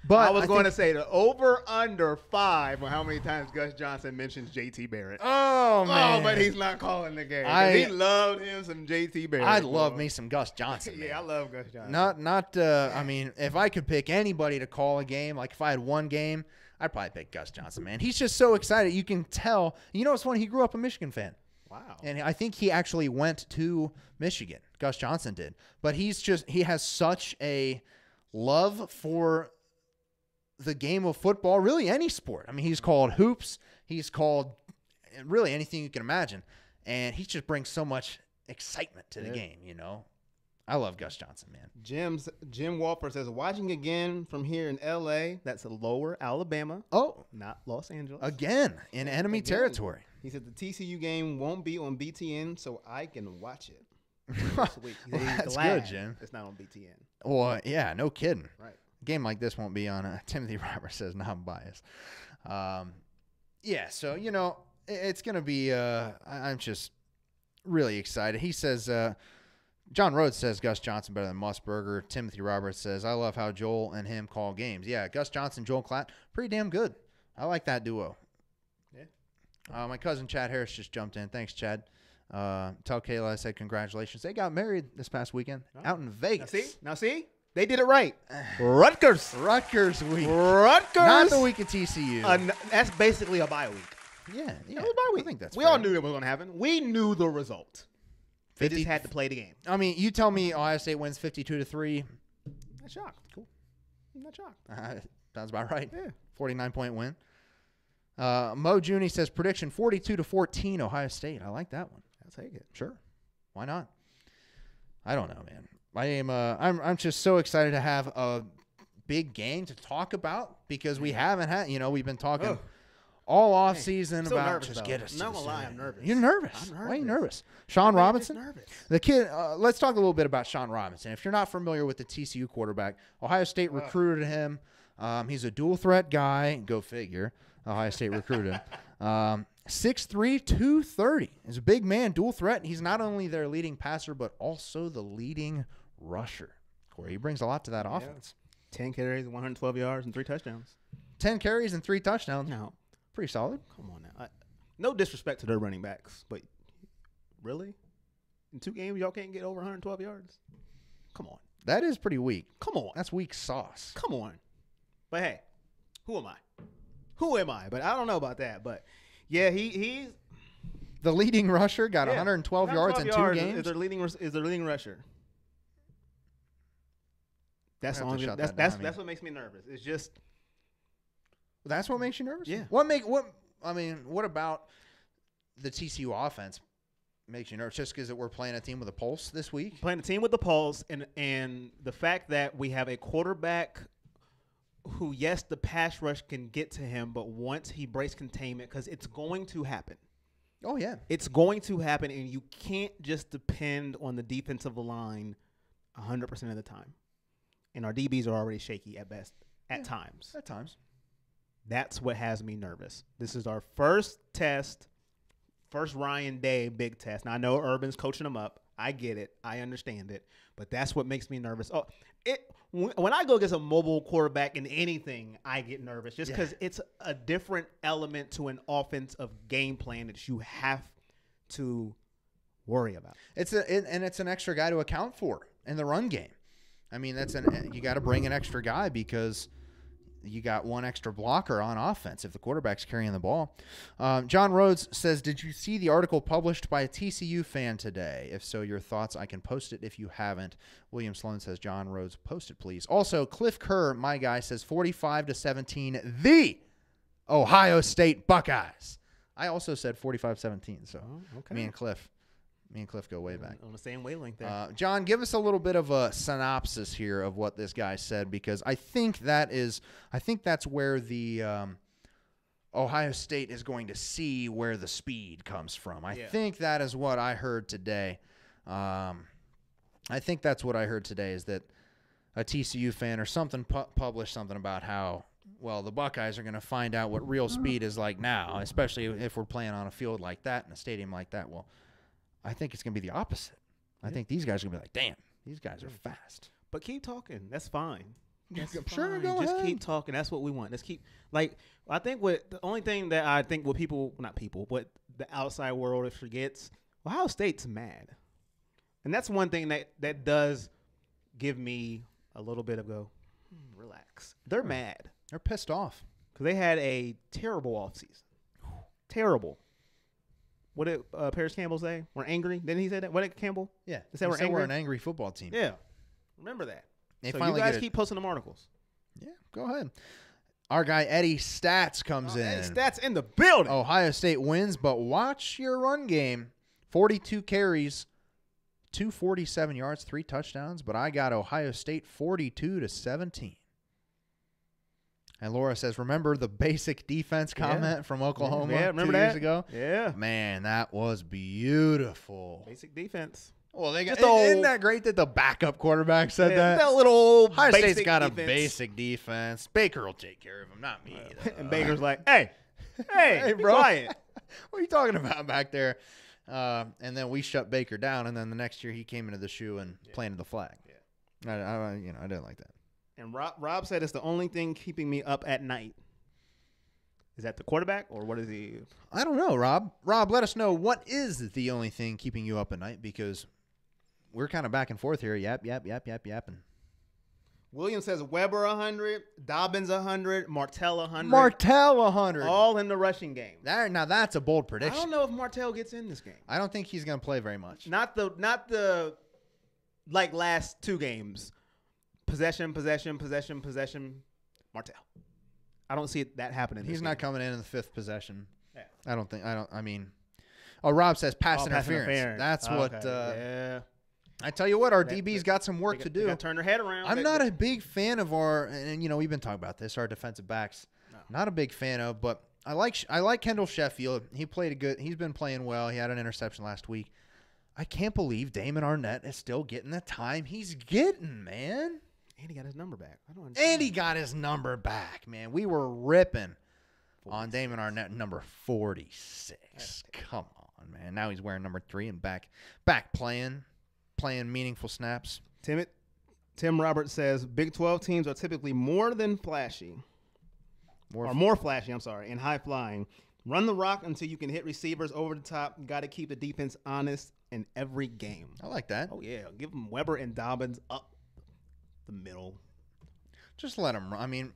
Speaker 4: But
Speaker 5: I was going to say the over/under 5 on how many times Gus Johnson mentions JT Barrett.
Speaker 4: Oh, man.
Speaker 5: Oh, but he's not calling the game. He loved him some JT Barrett.
Speaker 4: I'd love me some Gus Johnson. Man.
Speaker 5: Yeah, I love Gus Johnson.
Speaker 4: I mean, if I could pick anybody to call a game, like if I had one game, I'd probably pick Gus Johnson, man. He's just so excited. You can tell. It's funny. He grew up a Michigan fan.
Speaker 5: Wow.
Speaker 4: And I think he actually went to Michigan. Gus Johnson did. But he has such a love for the game of football, really any sport. I mean, he's called hoops. He's called really anything you can imagine. And he just brings so much excitement to the game, I love Gus Johnson, man.
Speaker 5: Jim Walford says, watching again from here in L.A., that's Lower Alabama.
Speaker 4: Oh.
Speaker 5: Not Los Angeles.
Speaker 4: Again, in enemy territory.
Speaker 5: He said the TCU game won't be on BTN, so I can watch it.
Speaker 4: Well, that's good, Jim.
Speaker 5: It's not on BTN.
Speaker 4: Well, yeah, no kidding.
Speaker 5: Right.
Speaker 4: A game like this won't be on. Timothy Roberts says not biased. Yeah, so, it's going to be I'm just really excited. He says John Rhodes says Gus Johnson better than Musburger. Timothy Roberts says, I love how Joel and him call games. Yeah, Gus Johnson, Joel Klatt, pretty damn good. I like that duo. Yeah. My cousin Chad Harris just jumped in. Thanks, Chad. Tell Kayla I said congratulations. They got married this past weekend out in Vegas.
Speaker 5: Now see? They did it right. Rutgers
Speaker 4: week.
Speaker 5: Rutgers.
Speaker 4: Not the week at TCU.
Speaker 5: That's basically a bye week.
Speaker 4: Yeah.
Speaker 5: It was a bye week.
Speaker 4: I think that's
Speaker 5: we
Speaker 4: fair.
Speaker 5: all knew it was going to happen. We knew the result. They just had to play the game.
Speaker 4: I mean, you tell me Ohio State wins 52-3.
Speaker 5: Not shocked. Cool. I'm not shocked.
Speaker 4: Sounds about right.
Speaker 5: Yeah.
Speaker 4: 49-point win. Mo Junie says prediction 42-14 Ohio State. I like that one.
Speaker 5: I'll take it.
Speaker 4: Sure. Why not? I don't know, man. I'm just so excited to have a big game to talk about because we haven't had, we've been talking all off season about
Speaker 5: nervous,
Speaker 4: just
Speaker 5: though.
Speaker 4: get us.
Speaker 5: I'm not gonna lie, I'm nervous.
Speaker 4: You're nervous.
Speaker 5: I'm nervous.
Speaker 4: Why are you nervous? Sean Robinson,
Speaker 5: nervous.
Speaker 4: the kid. Let's talk a little bit about Sean Robinson. If you're not familiar with the TCU quarterback, Ohio State recruited him. He's a dual threat guy. Go figure. Ohio State recruited him. 6'3", 230. He's a big man, dual threat. He's not only their leading passer, but also the leading rusher. Corey, he brings a lot to that offense.
Speaker 5: 10 carries, 112 yards, and 3 touchdowns.
Speaker 4: 10 carries and 3 touchdowns.
Speaker 5: No.
Speaker 4: Pretty solid.
Speaker 5: Come on now. No disrespect to their running backs, but really? In 2 games, y'all can't get over 112 yards? Come on.
Speaker 4: That is pretty weak.
Speaker 5: Come on.
Speaker 4: That's weak sauce.
Speaker 5: Come on. But, hey, who am I? Who am I? But I don't know about that. But, yeah, he's
Speaker 4: the leading rusher, got 112 yards in 2 games.
Speaker 5: Is their leading rusher. That's what makes me nervous. It's just
Speaker 4: that's what makes you nervous?
Speaker 5: Yeah.
Speaker 4: What about the TCU offense makes you nervous just because we're playing a team with a pulse this week.
Speaker 5: Playing a team with the pulse, and the fact that we have a quarterback who, yes, the pass rush can get to him, but once he breaks containment, because it's going to happen.
Speaker 4: Oh, yeah.
Speaker 5: It's going to happen, and you can't just depend on the defensive line 100% of the time. And our DBs are already shaky at best at times.
Speaker 4: At times.
Speaker 5: That's what has me nervous. This is our first test, first Ryan Day big test. Now, I know Urban's coaching them up. I get it. I understand it. But that's what makes me nervous. When I go against a mobile quarterback in anything, I get nervous just because it's a different element to an offensive game plan that you have to worry about.
Speaker 4: It's an extra guy to account for in the run game. I mean, you got to bring an extra guy because you got one extra blocker on offense if the quarterback's carrying the ball. John Rhodes says, did you see the article published by a TCU fan today? If so, your thoughts. I can post it if you haven't. William Sloan says, John Rhodes, post it, please. Also, Cliff Kerr, my guy, says 45-17, the Ohio State Buckeyes. I also said 45-17, so
Speaker 5: okay.
Speaker 4: Me and Cliff go way back.
Speaker 5: On the same wavelength there.
Speaker 4: John, give us a little bit of a synopsis here of what this guy said, because I think that's where the Ohio State is going to see where the speed comes from. I think that is what I heard today. I think that's what I heard today is that a TCU fan or something published something about how, well, the Buckeyes are going to find out what real speed is like now, especially if we're playing on a field like that in a stadium like that. Well, I think it's going to be the opposite. I think these guys are going to be like, damn, these guys are fast.
Speaker 5: But keep talking. That's fine. That's
Speaker 4: Sure,
Speaker 5: fine.
Speaker 4: go
Speaker 5: Just
Speaker 4: ahead.
Speaker 5: keep talking. That's what we want. Let's keep, like, I think the only thing that I think what people, not people, but the outside world forgets, Ohio State's mad. And that's one thing that does give me a little bit of relax. They're mad.
Speaker 4: They're pissed off.
Speaker 5: Because they had a terrible offseason. Terrible. What did Paris Campbell say? We're angry. Didn't he say that? What did Campbell?
Speaker 4: Yeah.
Speaker 5: They said we're
Speaker 4: an angry football team.
Speaker 5: Yeah. Remember that.
Speaker 4: They
Speaker 5: so
Speaker 4: finally
Speaker 5: you guys
Speaker 4: get it.
Speaker 5: keep posting them articles.
Speaker 4: Yeah, go ahead. Our guy Eddie Stats comes in.
Speaker 5: Eddie Stats in the building.
Speaker 4: Ohio State wins, but watch your run game. 42 carries, 247 yards, 3 touchdowns, but I got Ohio State 42-17. And Laura says, remember the basic defense comment from Oklahoma
Speaker 5: remember
Speaker 4: 2 years
Speaker 5: that?
Speaker 4: ago?
Speaker 5: Yeah.
Speaker 4: Man, that was beautiful.
Speaker 5: Basic defense.
Speaker 4: Well, they got,
Speaker 5: Just old-
Speaker 4: isn't that great that the backup quarterback said that?
Speaker 5: That little old
Speaker 4: Ohio
Speaker 5: basic
Speaker 4: State's got
Speaker 5: defense.
Speaker 4: a basic defense. Baker will take care of him, not me.
Speaker 5: And Baker's like, hey, be
Speaker 4: bro.
Speaker 5: quiet.
Speaker 4: What are you talking about back there? And then we shut Baker down, and then the next year he came into the shoe and planted the flag. Yeah, I didn't like that.
Speaker 5: And Rob said it's the only thing keeping me up at night. Is that the quarterback, or what is he?
Speaker 4: I don't know, Rob. Rob, let us know what is the only thing keeping you up at night, because we're kind of back and forth here. Yapping.
Speaker 5: Williams says Weber 100, Dobbins 100, Martell 100.
Speaker 4: Martell 100.
Speaker 5: All in the rushing game.
Speaker 4: Now that's a bold
Speaker 5: I
Speaker 4: prediction.
Speaker 5: don't know if Martell gets in this game.
Speaker 4: I don't think he's going to play very much.
Speaker 5: Not the like last 2 games. Possession. Martell. I don't see that happening.
Speaker 4: He's not coming in the 5th possession.
Speaker 5: Yeah.
Speaker 4: Rob says pass
Speaker 5: Pass
Speaker 4: interference. That's what.
Speaker 5: Yeah.
Speaker 4: I tell you what, our DB's got some work to do.
Speaker 5: They got to turn their head around.
Speaker 4: I'm not a big fan of and we've been talking about this, our defensive backs.
Speaker 5: No.
Speaker 4: Not a big fan of, but I like Kendall Sheffield. He's been playing well. He had an interception last week. I can't believe Damon Arnett is still getting the time he's getting, man.
Speaker 5: And he got his number back. I don't understand.
Speaker 4: And he got his number back, man. We were ripping on Damon Arnett, number 46. Come on, man. Now he's wearing number 3 and back playing meaningful snaps.
Speaker 5: Tim Roberts says Big 12 teams are typically more flashy, and high flying. Run the rock until you can hit receivers over the top. Got to keep the defense honest in every game.
Speaker 4: I like that.
Speaker 5: Oh yeah, give them Weber and Dobbins up the middle.
Speaker 4: Just let them run. I mean,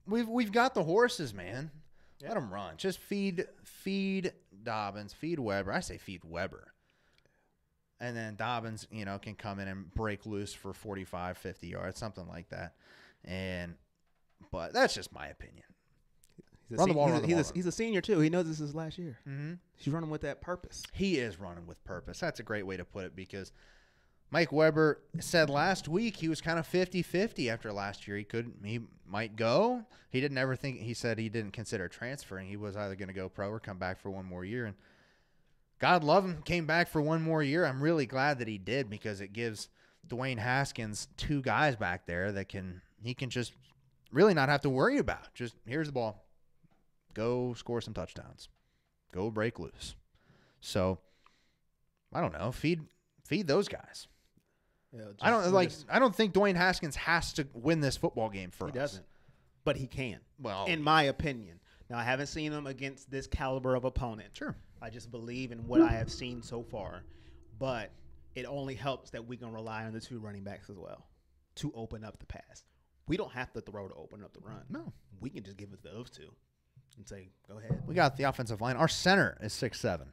Speaker 4: we've got the horses, man. Yeah. Let them run. Just feed Dobbins, feed Weber. I say feed Weber. And then Dobbins, can come in and break loose for 45, 50 yards, something like that. But that's just my opinion. Run the ball.
Speaker 5: He's a senior too. He knows this is his last year.
Speaker 4: Mm-hmm.
Speaker 5: He's running with that purpose.
Speaker 4: He is running with purpose. That's a great way to put it, because Mike Weber said last week he was kind of 50-50 after last year. He might go. He didn't ever think. He said he didn't consider transferring. He was either going to go pro or come back for one more year. And God love him, came back for one more year. I'm really glad that he did, because it gives Dwayne Haskins two guys back there that he can just really not have to worry about. Just here's the ball. Go score some touchdowns. Go break loose. So I don't know. Feed those guys.
Speaker 5: Yeah,
Speaker 4: I don't think Dwayne Haskins has to win this football game for us.
Speaker 5: He doesn't, but he can.
Speaker 4: Well,
Speaker 5: in my opinion. Now, I haven't seen him against this caliber of opponent.
Speaker 4: Sure.
Speaker 5: I just believe in what I have seen so far, but it only helps that we can rely on the two running backs as well to open up the pass. We don't have to throw to open up the run.
Speaker 4: No,
Speaker 5: we can just give it to those two and say, "Go ahead."
Speaker 4: We got the offensive line. Our center is 6'7",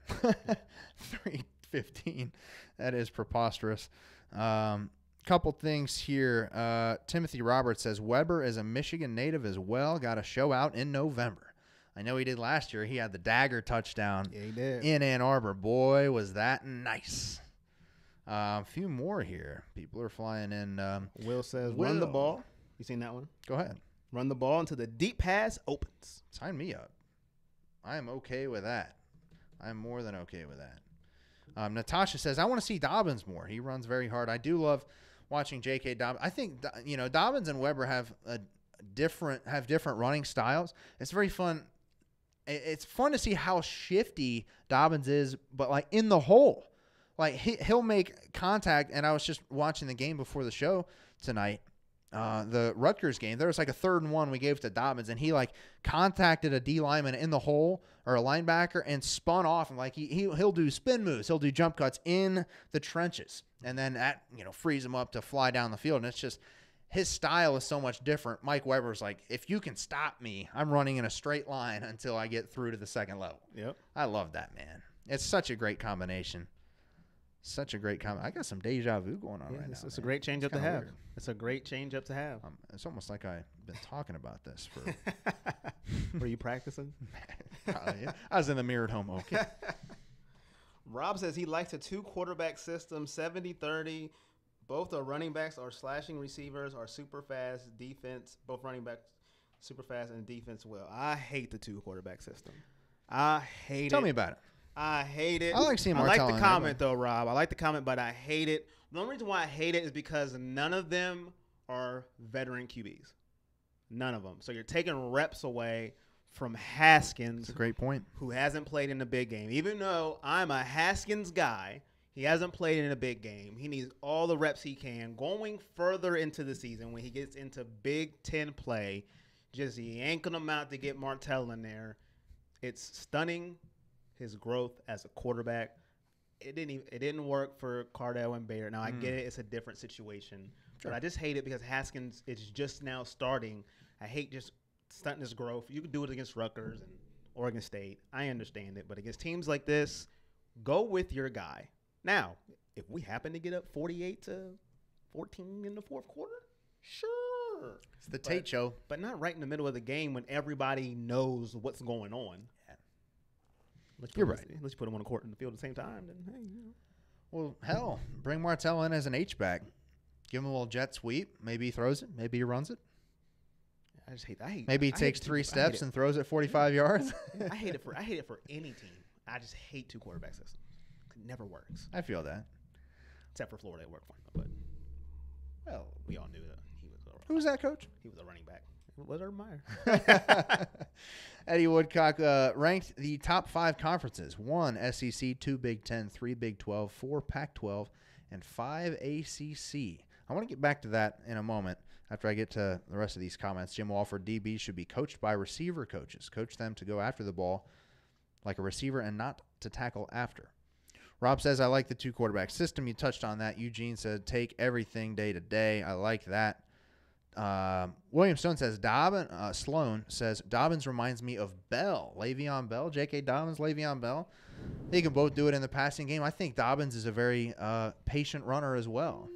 Speaker 4: 315. That is preposterous. Couple things here. Timothy Roberts says Weber is a Michigan native as well. Got a show out in November. I know he did last year. He had the dagger touchdown in Ann Arbor. Boy, was that nice. A few more here. People are flying in.
Speaker 5: Will says, run the ball. You seen that one?
Speaker 4: Go ahead.
Speaker 5: Run the ball until the deep pass opens.
Speaker 4: Sign me up. I am okay with that. I'm more than okay with that. Natasha says, I want to see Dobbins more. He runs very hard. I do love watching J.K. Dobbins. I think, Dobbins and Weber have different running styles. It's very fun. It's fun to see how shifty Dobbins is, but like in the hole. Like he'll make contact, and I was just watching the game before the show tonight, the Rutgers game. There was like a 3rd and 1 we gave to Dobbins, and he like contacted a D lineman in the hole or a linebacker and spun off, and like he'll do spin moves, he'll do jump cuts in the trenches, and then that frees him up to fly down the field. And it's just his style is so much different. Mike Weber's like, if you can stop me, I'm running in a straight line until I get through to the second level.
Speaker 5: Yep,
Speaker 4: I love that, man. It's such a great combination. Such a great comment. I got some deja vu going on right now.
Speaker 5: It's a great change-up to have. It's a great change-up to have.
Speaker 4: It's almost like I've been talking about this for.
Speaker 5: Were you practicing?
Speaker 4: Yeah. I was in the mirror at home. Okay.
Speaker 5: Rob says he likes a 2-quarterback system, 70-30. Both the running backs are slashing receivers, are super fast. Defense, both running backs super fast, and defense well. I hate the 2-quarterback system. I hate it.
Speaker 4: Tell me about it.
Speaker 5: I hate it.
Speaker 4: I like seeing Martell.
Speaker 5: I like the comment, though, Rob. I like the comment, but I hate it. The only reason why I hate it is because none of them are veteran QBs. None of them. So you're taking reps away from Haskins.
Speaker 4: That's a great point.
Speaker 5: Who hasn't played in a big game. Even though I'm a Haskins guy, he hasn't played in a big game. He needs all the reps he can. Going further into the season, when he gets into Big Ten play, just yanking him out to get Martell in there. It's stunning. His growth as a quarterback, it didn't work for Cardell and Bader. Now I get it; it's a different situation, but I just hate it because Haskins is just now starting. I hate just stunting his growth. You can do it against Rutgers and Oregon State. I understand it, but against teams like this, go with your guy. Now, if we happen to get up 48-14 in the fourth quarter, sure,
Speaker 4: it's the Tate show,
Speaker 5: but not right in the middle of the game when everybody knows what's going on.
Speaker 4: You're right.
Speaker 5: Let's put him on the court in the field at the same time. Then, hey,
Speaker 4: Well, hell, bring Martell in as an H-back. Give him a little jet sweep. Maybe he throws it. Maybe he runs it.
Speaker 5: I just hate that.
Speaker 4: Maybe he takes 3 steps and throws it 45 yards.
Speaker 5: I hate it for any team. I just hate 2-quarterback system. It never works.
Speaker 4: I feel that.
Speaker 5: Except for Florida, it worked for him. But well, we all knew that he was.
Speaker 4: Who's that coach?
Speaker 5: He was a running back. It was Urban Meyer.
Speaker 4: Eddie Woodcock ranked the top 5 conferences: 1 SEC, 2 Big Ten, 3 Big 12, 4 Pac-12, and 5 ACC. I want to get back to that in a moment after I get to the rest of these comments. Jim Walford, DBs should be coached by receiver coaches. Coach them to go after the ball like a receiver and not to tackle after. Rob says, I like the 2-quarterback system. You touched on that. Eugene said, take everything day to day. I like that. William Stone says, Sloan says, Dobbins reminds me of Bell. Le'Veon Bell, J.K. Dobbins, Le'Veon Bell. They can both do it in the passing game. I think Dobbins is a very patient runner as well.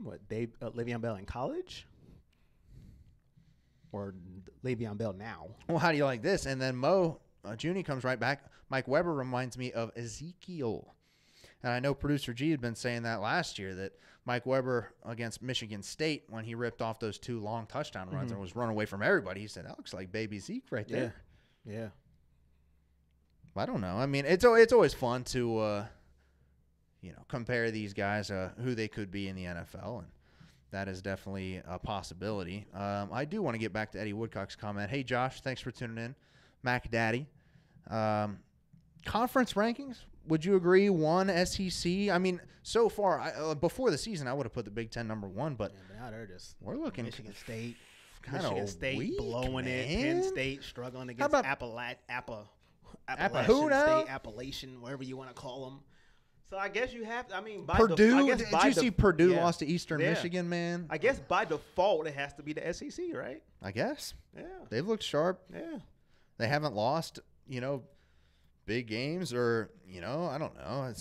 Speaker 5: What, Le'Veon Bell in college? or Le'Veon Bell now.
Speaker 4: Well, how do you like this? And then Mo Junie comes right back. Mike Weber reminds me of Ezekiel. And I know producer G had been saying that last year, that Mike Weber against Michigan State, when he ripped off those 2 long touchdown runs and was run away from everybody, he said, that looks like baby Zeke right there.
Speaker 5: Yeah.
Speaker 4: I don't know. I mean, it's always fun to, compare these guys, who they could be in the NFL, and that is definitely a possibility. I do want to get back to Eddie Woodcock's comment. Hey, Josh, thanks for tuning in. Mac Daddy. Conference rankings, would you agree? 1 SEC? I mean, so far, before the season, I would have put the Big Ten number 1, but
Speaker 5: now they're just
Speaker 4: we're looking
Speaker 5: Michigan State.
Speaker 4: kind
Speaker 5: Michigan
Speaker 4: of
Speaker 5: State
Speaker 4: weak,
Speaker 5: blowing it.
Speaker 4: man.
Speaker 5: Penn State struggling against
Speaker 4: about-
Speaker 5: Appalachian
Speaker 4: who now?
Speaker 5: State, Appalachian, whatever you want to call them. So I guess you have. I mean, by
Speaker 4: Purdue.
Speaker 5: I guess
Speaker 4: Did
Speaker 5: by
Speaker 4: you see Purdue
Speaker 5: yeah.
Speaker 4: lost to Eastern
Speaker 5: Yeah.
Speaker 4: Michigan, man?
Speaker 5: I guess by default it has to be the SEC, right?
Speaker 4: I guess.
Speaker 5: Yeah.
Speaker 4: They've looked sharp.
Speaker 5: Yeah.
Speaker 4: They haven't lost, big games, or, I don't know.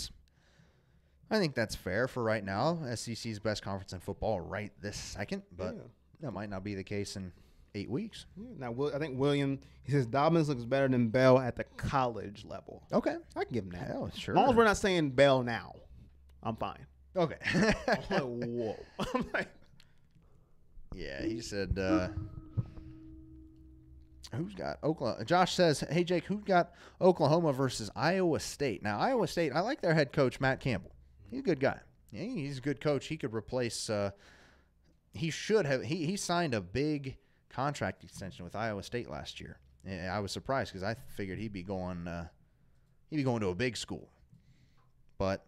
Speaker 4: I think that's fair for right now. SEC's best conference in football right this second, but that might not be the case in 8 weeks.
Speaker 5: Now, I think William, he says Dobbins looks better than Bell at the college level.
Speaker 4: Okay.
Speaker 5: I can give him that.
Speaker 4: Hell, sure.
Speaker 5: As long as we're not saying Bell now, I'm fine.
Speaker 4: Okay.
Speaker 5: I'm like, whoa. I'm like,
Speaker 4: yeah, he said, who's got Oklahoma? Josh says, hey, Jake, who's got Oklahoma versus Iowa State? Now, Iowa State, I like their head coach, Matt Campbell. He's a good guy. Yeah, he's a good coach. He could replace he should have. He signed a big contract extension with Iowa State last year. And I was surprised because I figured he'd be going to a big school. But,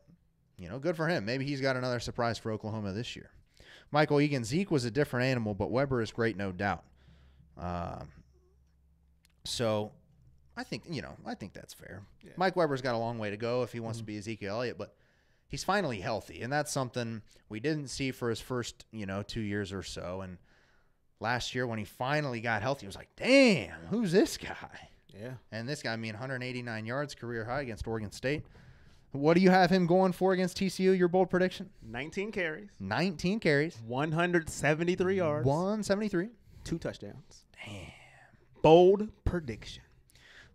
Speaker 4: good for him. Maybe he's got another surprise for Oklahoma this year. Michael Egan, Zeke was a different animal, but Weber is great, no doubt. So I think that's fair. Yeah. Mike Weber's got a long way to go if he wants to be Ezekiel Elliott, but he's finally healthy, and that's something we didn't see for his first, 2 years or so. And last year when he finally got healthy, he was like, damn, who's this guy?
Speaker 5: yeah.
Speaker 4: And this guy, 189 yards, career high against Oregon State. What do you have him going for against TCU, your bold prediction?
Speaker 5: 19 carries.
Speaker 4: 19 carries.
Speaker 5: 173 yards.
Speaker 4: 173.
Speaker 5: 2 touchdowns.
Speaker 4: Damn.
Speaker 5: Bold prediction.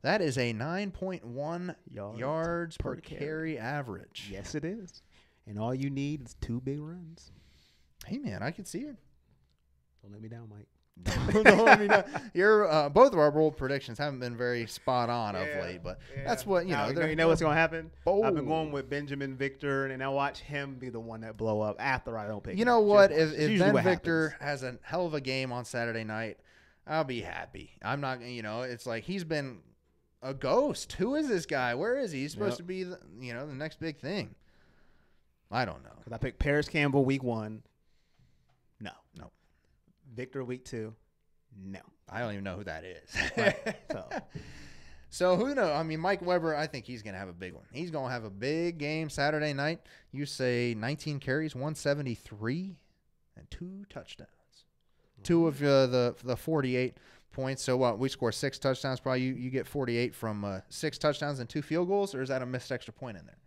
Speaker 4: That is a 9.1 yards per carry average.
Speaker 5: Yes, it is. And all you need is 2 big runs.
Speaker 4: Hey, man, I can see it.
Speaker 5: Don't let me down, Mike.
Speaker 4: You're both of our bold predictions haven't been very spot on of late, but that's what
Speaker 5: you know what's going to happen. I've been going with Benjamin Victor, and I watch him be the one that blow up after I don't pick.
Speaker 4: You know what? If Ben
Speaker 5: what
Speaker 4: Victor has a hell of a game on Saturday night, I'll be happy. I'm not. It's like he's been a ghost. Who is this guy? Where is he? He's supposed to be the next big thing. I don't know.
Speaker 5: Because I picked Paris Campbell week 1. No. Victor week 2. No.
Speaker 4: I don't even know who that is.
Speaker 5: Right.
Speaker 4: So who knows? I mean, Mike Weber, I think he's going to have a big one. He's going to have a big game Saturday night. You say 19 carries, 173, and 2 touchdowns. 2 of the 48 points. So what? We score 6 touchdowns. Probably you get 48 from 6 touchdowns and 2 field goals, or is that a missed extra point in there?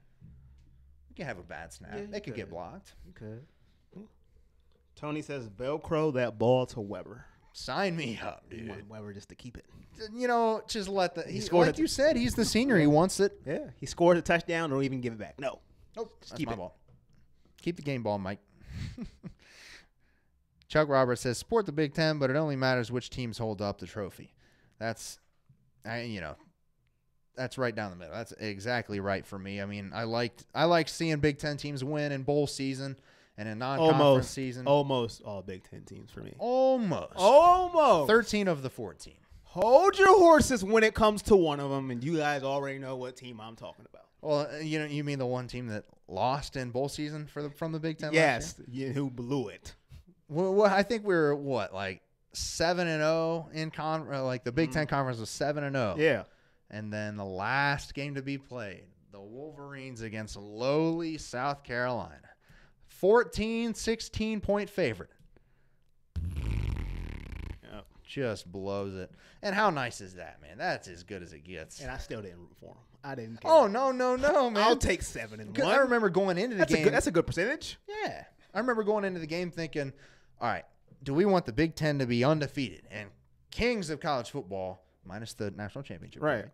Speaker 4: You can have a bad snap.
Speaker 5: Yeah,
Speaker 4: they could get blocked.
Speaker 5: You could. Tony says, Velcro that ball to Weber.
Speaker 4: Sign me up, dude.
Speaker 5: You want Weber just to keep it.
Speaker 4: Just let
Speaker 5: He scored
Speaker 4: like you said, he's the senior. He wants it.
Speaker 5: Yeah. He scored a touchdown. Don't even give it back. No.
Speaker 4: Nope. That's
Speaker 5: keep
Speaker 4: my
Speaker 5: it.
Speaker 4: ball. Keep the game ball, Mike. Chuck Roberts says, support the Big Ten, but it only matters which teams hold up the trophy. That's right down the middle. That's exactly right for me. I mean, I like seeing Big Ten teams win in bowl season and in non-conference season.
Speaker 5: Almost all Big Ten teams for me.
Speaker 4: Almost. 13 of the 14.
Speaker 5: Hold your horses when it comes to one of them, and you guys already know what team I'm talking about.
Speaker 4: Well, you mean the one team that lost in bowl season from the Big Ten?
Speaker 5: Yes, who blew it.
Speaker 4: Well, I think we were 7-0 in the Big Ten conference was 7-0.
Speaker 5: Yeah.
Speaker 4: And then the last game to be played, the Wolverines against lowly South Carolina. 16-point favorite.
Speaker 5: Yep.
Speaker 4: Just blows it. And how nice is that, man? That's as good as it gets.
Speaker 5: And I still didn't root for him. I didn't care.
Speaker 4: Oh, no, man.
Speaker 5: I'll take 7-1.
Speaker 4: I remember going into the game.
Speaker 5: That's a good percentage.
Speaker 4: Yeah. I remember going into the game thinking, all right, do we want the Big Ten to be undefeated and kings of college football, minus the national championship.
Speaker 5: Right.
Speaker 4: Game?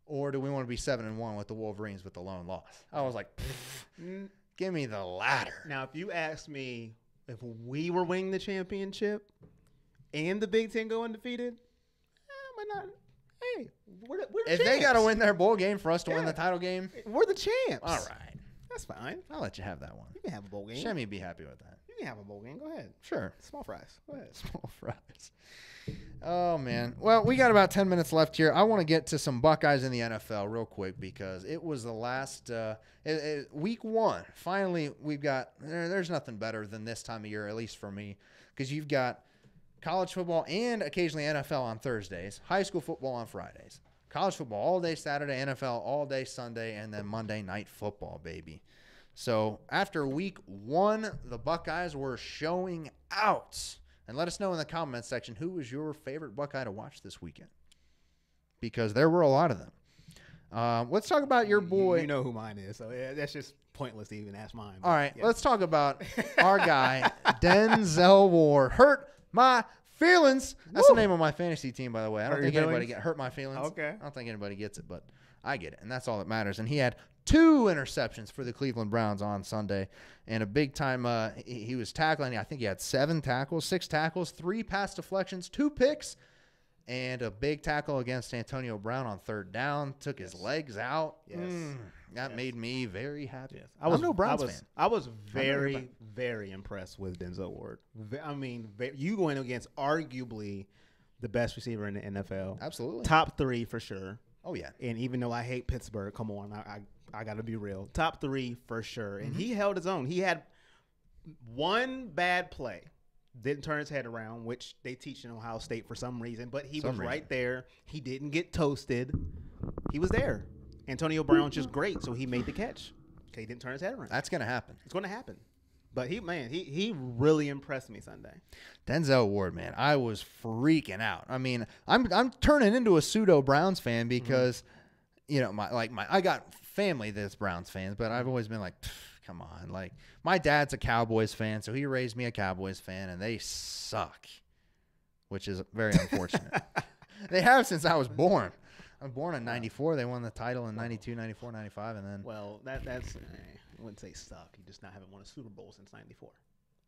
Speaker 4: Or do we want to be 7-1 with the Wolverines with the lone loss? I was like, give me the latter.
Speaker 5: Now, if you asked me if we were winning the championship and the Big Ten go undefeated, might not. Hey, we're the
Speaker 4: If
Speaker 5: champs.
Speaker 4: they got to win their bowl game for us to win the title game,
Speaker 5: We're the champs.
Speaker 4: all right.
Speaker 5: That's fine.
Speaker 4: I'll let you have that one.
Speaker 5: You can have a bowl game.
Speaker 4: Shemmy would be happy with that.
Speaker 5: You can have a bowl game. Go ahead.
Speaker 4: Sure.
Speaker 5: Small fries. Go ahead.
Speaker 4: Small fries. Oh, man. Well, we got about 10 minutes left here. I want to get to some Buckeyes in the NFL real quick because it was the last week 1. Finally, we've got there's nothing better than this time of year, at least for me, because you've got college football and occasionally NFL on Thursdays, high school football on Fridays, college football all day Saturday, NFL all day Sunday, and then Monday night football, baby. So after week 1, the Buckeyes were showing out. And let us know in the comments section who was your favorite Buckeye to watch this weekend, because there were a lot of them. Let's talk about your boy.
Speaker 5: You know who mine is, so that's just pointless to even ask mine.
Speaker 4: All right, let's talk about our guy, Denzel Ward. Hurt my feelings. That's the name of my fantasy team, by the way. I don't think anybody hurt my feelings.
Speaker 5: Okay.
Speaker 4: I don't think anybody gets it, but I get it, and that's all that matters. And he had 2 interceptions for the Cleveland Browns on Sunday, and a big time. He was tackling. I think he had 7 tackles, 6 tackles, 3 pass deflections, 2 picks, and a big tackle against Antonio Brown on 3rd down. Took his legs out.
Speaker 5: Yes.
Speaker 4: That made me very happy.
Speaker 5: Yes.
Speaker 4: I'm no Browns fan.
Speaker 5: I was very, very impressed with Denzel Ward. I mean, you going against arguably the best receiver in the NFL.
Speaker 4: Absolutely.
Speaker 5: Top 3 for sure.
Speaker 4: Oh, yeah.
Speaker 5: And even though I hate Pittsburgh, come on, I got to be real. Top 3 for sure. And he held his own. He had one bad play. Didn't turn his head around, which they teach in Ohio State for some reason. But he was right there. He didn't get toasted. He was there. Antonio Brown's just great, so he made the catch. Okay, he didn't turn his head around.
Speaker 4: That's going to happen.
Speaker 5: It's going to happen. But he really impressed me Sunday.
Speaker 4: Denzel Ward, man, I was freaking out. I mean, I'm turning into a pseudo Browns fan because, you know, I got family that's Browns fans, but I've always been like, come on, like my dad's a Cowboys fan, so he raised me a Cowboys fan, and they suck, which is very unfortunate. They have since I was born. I was born in '94. They won the title in '92, '94, '95, and then.
Speaker 5: Well, that's I wouldn't say suck. You just haven't won a Super Bowl since '94.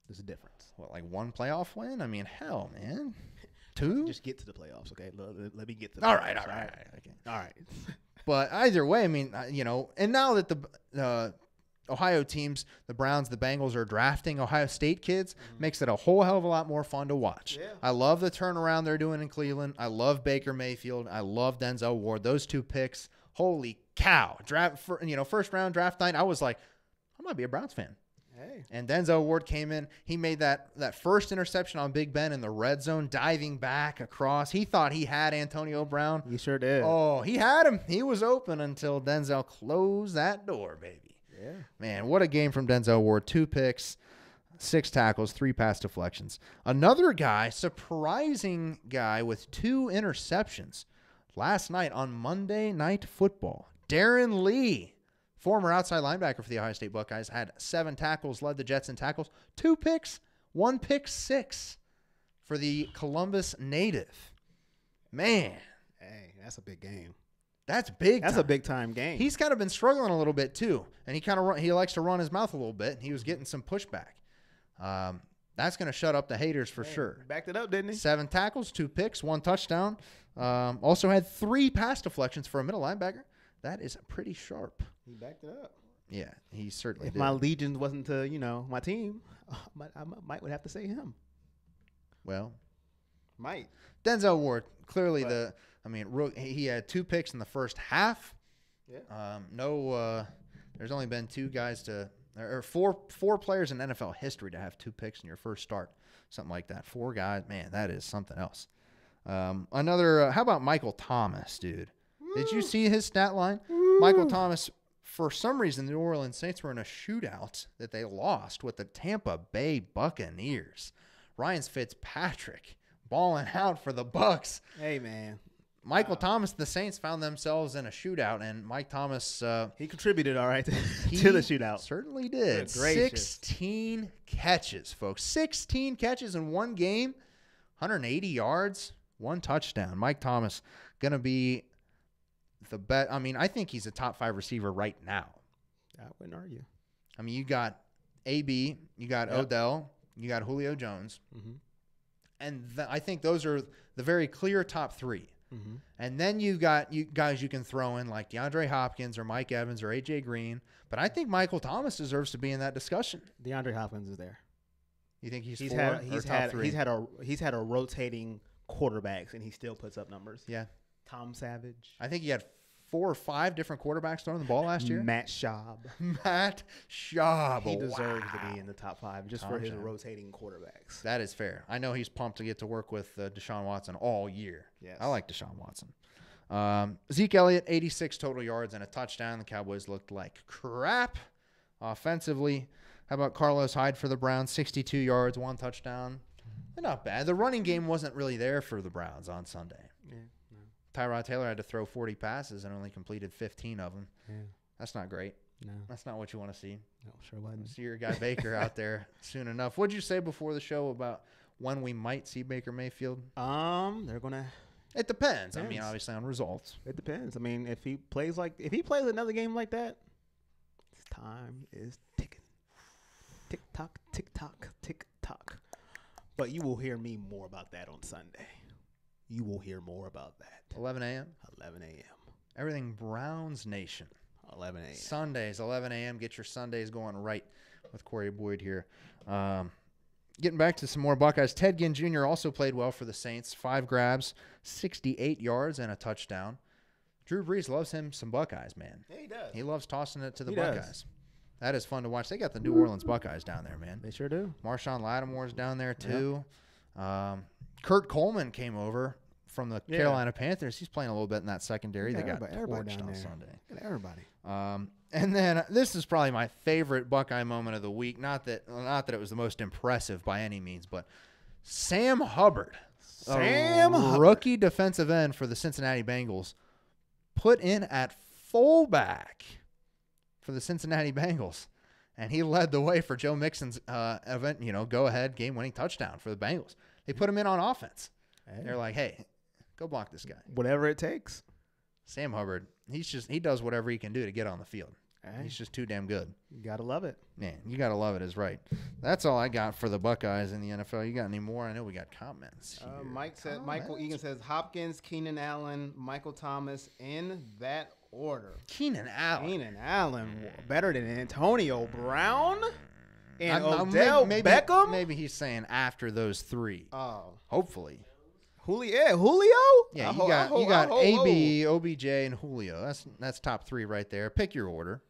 Speaker 5: There's a difference.
Speaker 4: What, like 1 playoff win? I mean, hell, man. 2?
Speaker 5: Just get to the playoffs, okay? Let me get to the
Speaker 4: All
Speaker 5: playoffs.
Speaker 4: right. Okay.
Speaker 5: All right.
Speaker 4: But either way, I mean, you know, and now that the Ohio teams, the Browns, the Bengals are drafting Ohio State kids, makes it a whole hell of a lot more fun to watch.
Speaker 5: Yeah.
Speaker 4: I love the turnaround they're doing in Cleveland. I love Baker Mayfield. I love Denzel Ward. Those 2 picks, holy cow. First round draft night, I was like, I might be a Browns fan.
Speaker 5: Hey.
Speaker 4: And Denzel Ward came in. He made that first interception on Big Ben in the red zone, diving back across. He thought he had Antonio Brown.
Speaker 5: You sure did.
Speaker 4: Oh, he had him. He was open until Denzel closed that door, baby.
Speaker 5: Yeah.
Speaker 4: Man, what a game from Denzel Ward. 2 picks, 6 tackles, 3 pass deflections. Another guy, surprising guy with 2 interceptions last night on Monday Night Football. Darren Lee. Former outside linebacker for the Ohio State Buckeyes, had 7 tackles, led the Jets in tackles, 2 picks, 1 pick 6 for the Columbus native. Man.
Speaker 5: Hey, that's a big game.
Speaker 4: That's big time.
Speaker 5: That's a big time game.
Speaker 4: He's kind of been struggling a little bit too, and he likes to run his mouth a little bit. He was getting some pushback. That's going to shut up the haters for sure.
Speaker 5: Backed it up, didn't he?
Speaker 4: 7 tackles, 2 picks, 1 touchdown. Also had 3 pass deflections for a middle linebacker. That is pretty sharp.
Speaker 5: He backed it up.
Speaker 4: Yeah, he certainly
Speaker 5: If
Speaker 4: did.
Speaker 5: my allegiance wasn't to, my team, I might would have to say him.
Speaker 4: Well,
Speaker 5: Might.
Speaker 4: Denzel Ward, clearly he had 2 picks in the first half.
Speaker 5: Yeah.
Speaker 4: There's only been 2 guys or four players in NFL history to have 2 picks in your first start. Something like that. 4 guys, man, that is something else. How about Michael Thomas, dude? Did you see his stat line? Michael Thomas, for some reason, the New Orleans Saints were in a shootout that they lost with the Tampa Bay Buccaneers. Ryan Fitzpatrick balling out for the Bucs.
Speaker 5: Hey, man.
Speaker 4: Michael Thomas, the Saints found themselves in a shootout, and Mike Thomas
Speaker 5: he contributed all right to the shootout.
Speaker 4: Certainly did. 16 catches, folks. 16 catches in one game, 180 yards. 1 touchdown. Mike Thomas going to be the best. I mean, I think he's a top 5 receiver right now.
Speaker 5: I wouldn't argue.
Speaker 4: I mean, you got AB, you got Odell, you got Julio Jones.
Speaker 5: Mm-hmm.
Speaker 4: And I think those are the very clear top 3.
Speaker 5: Mm-hmm.
Speaker 4: And then you got guys you can throw in like DeAndre Hopkins or Mike Evans or A.J. Green. But I think Michael Thomas deserves to be in that discussion.
Speaker 5: DeAndre Hopkins is there.
Speaker 4: You think he's
Speaker 5: had
Speaker 4: 3?
Speaker 5: He's had a rotating quarterbacks and he still puts up numbers.
Speaker 4: Yeah.
Speaker 5: Tom Savage.
Speaker 4: I think he had 4 or 5 different quarterbacks throwing the ball last year.
Speaker 5: Matt Schaub.
Speaker 4: Matt Schaub.
Speaker 5: He deserves to be in the top 5 just
Speaker 4: Tom
Speaker 5: for his
Speaker 4: Schaub.
Speaker 5: rotating quarterbacks.
Speaker 4: That is fair. I know he's pumped to get to work with Deshaun Watson all year.
Speaker 5: Yes.
Speaker 4: I like Deshaun Watson. Zeke Elliott, 86 total yards and a touchdown. The Cowboys looked like crap offensively. How about Carlos Hyde for the Browns? 62 yards, 1 touchdown. They're not bad. The running game wasn't really there for the Browns on Sunday.
Speaker 5: Yeah, no.
Speaker 4: Tyrod Taylor had to throw 40 passes and only completed 15 of them.
Speaker 5: Yeah.
Speaker 4: That's not great.
Speaker 5: No.
Speaker 4: That's not what you want to see.
Speaker 5: No, sure wasn't.
Speaker 4: See your guy Baker out there soon enough. What'd you say before the show about when we might see Baker Mayfield?
Speaker 5: They're gonna.
Speaker 4: It depends. I mean,
Speaker 5: Depends.
Speaker 4: obviously on results.
Speaker 5: It depends. I mean, if he plays another game like that, his time is ticking. Tick tock, tick tock, tick tock. But you will hear me more about that on Sunday. You will hear more about that.
Speaker 4: 11 a.m.
Speaker 5: 11 a.m.
Speaker 4: Everything Browns Nation.
Speaker 5: 11 a.m.
Speaker 4: Sundays, 11 a.m. Get your Sundays going right with Corey Boyd here. Getting back to some more Buckeyes. Ted Ginn Jr. also played well for the Saints. 5 grabs, 68 yards, and a touchdown. Drew Brees loves him some Buckeyes, man.
Speaker 5: Yeah, he does.
Speaker 4: He loves tossing it to the
Speaker 5: He
Speaker 4: Buckeyes.
Speaker 5: does.
Speaker 4: That is fun to watch. They got the New Orleans Buckeyes down there, man.
Speaker 5: They sure do.
Speaker 4: Marshawn Lattimore's down there, too. Kurt Coleman came over from the Carolina Panthers. He's playing a little bit in that secondary. They got
Speaker 5: everybody
Speaker 4: torched
Speaker 5: down
Speaker 4: on
Speaker 5: there.
Speaker 4: Sunday.
Speaker 5: Got everybody.
Speaker 4: And then this is probably my favorite Buckeye moment of the week. Not that it was the most impressive by any means, but Sam Hubbard, rookie defensive end for the Cincinnati Bengals, put in at fullback for the Cincinnati Bengals, and he led the way for Joe Mixon's go-ahead game-winning touchdown for the Bengals. They put him in on offense.
Speaker 5: Hey.
Speaker 4: They're like, hey, go block this guy.
Speaker 5: Whatever it takes.
Speaker 4: Sam Hubbard, he does whatever he can do to get on the field.
Speaker 5: Hey.
Speaker 4: He's just too damn good.
Speaker 5: You got to love it.
Speaker 4: Man, you got to love it is right. That's all I got for the Buckeyes in the NFL. You got any more? I know we got comments here.
Speaker 5: Michael Egan says Hopkins, Keenan Allen, Michael Thomas in that order.
Speaker 4: Keenan Allen.
Speaker 5: Keenan Allen better than Antonio Brown and
Speaker 4: I'm
Speaker 5: Odell Beckham.
Speaker 4: Maybe he's saying after those 3.
Speaker 5: Oh,
Speaker 4: Hopefully.
Speaker 5: Julio.
Speaker 4: Yeah, you got AB, OBJ, and Julio. That's top 3 right there. Pick your order.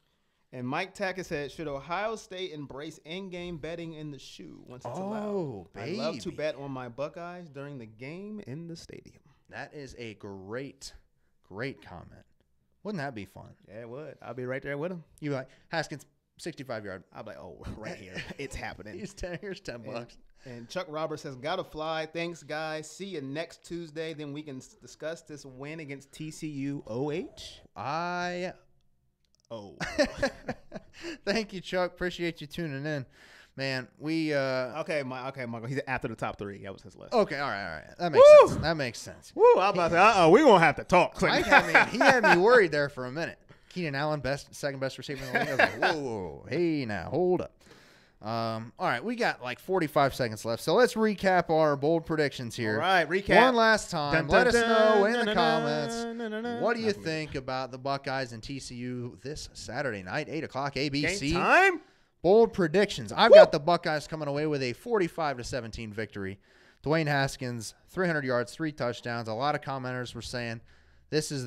Speaker 5: And Mike Tackett said, should Ohio State embrace in-game betting in the shoe once it's allowed?
Speaker 4: Oh, baby.
Speaker 5: I love to bet on my Buckeyes during the game in the stadium.
Speaker 4: That is a great comment. Wouldn't that be fun?
Speaker 5: Yeah, it would. I'll be right there with him.
Speaker 4: You'd be like, Haskins, 65-yard.
Speaker 5: I'll be like, oh, right here. It's happening.
Speaker 4: Here's $10.
Speaker 5: And Chuck Roberts says, gotta fly. Thanks, guys. See you next Tuesday. Then we can discuss this win against TCU OH.
Speaker 4: Thank you, Chuck. Appreciate you tuning in. Man, we
Speaker 5: Okay, Michael. He's after the top 3. That was his list.
Speaker 4: Okay, all right. That makes sense. That makes sense.
Speaker 5: Woo, I'm about to we're gonna have to talk.
Speaker 4: Mike he had me worried there for a minute. Keenan Allen, second best receiver in the league. I was like, whoa, hey now, hold up. All right, we got like 45 seconds left, so let's recap our bold predictions here.
Speaker 5: All right, recap.
Speaker 4: One last time. Let us know in the comments. What do you
Speaker 5: Not for me.
Speaker 4: think about the Buckeyes and TCU this Saturday night, 8 o'clock, ABC?
Speaker 5: Game time?
Speaker 4: Bold predictions. I've got the Buckeyes coming away with a 45-17 victory. Dwayne Haskins, 300 yards, 3 touchdowns. A lot of commenters were saying this is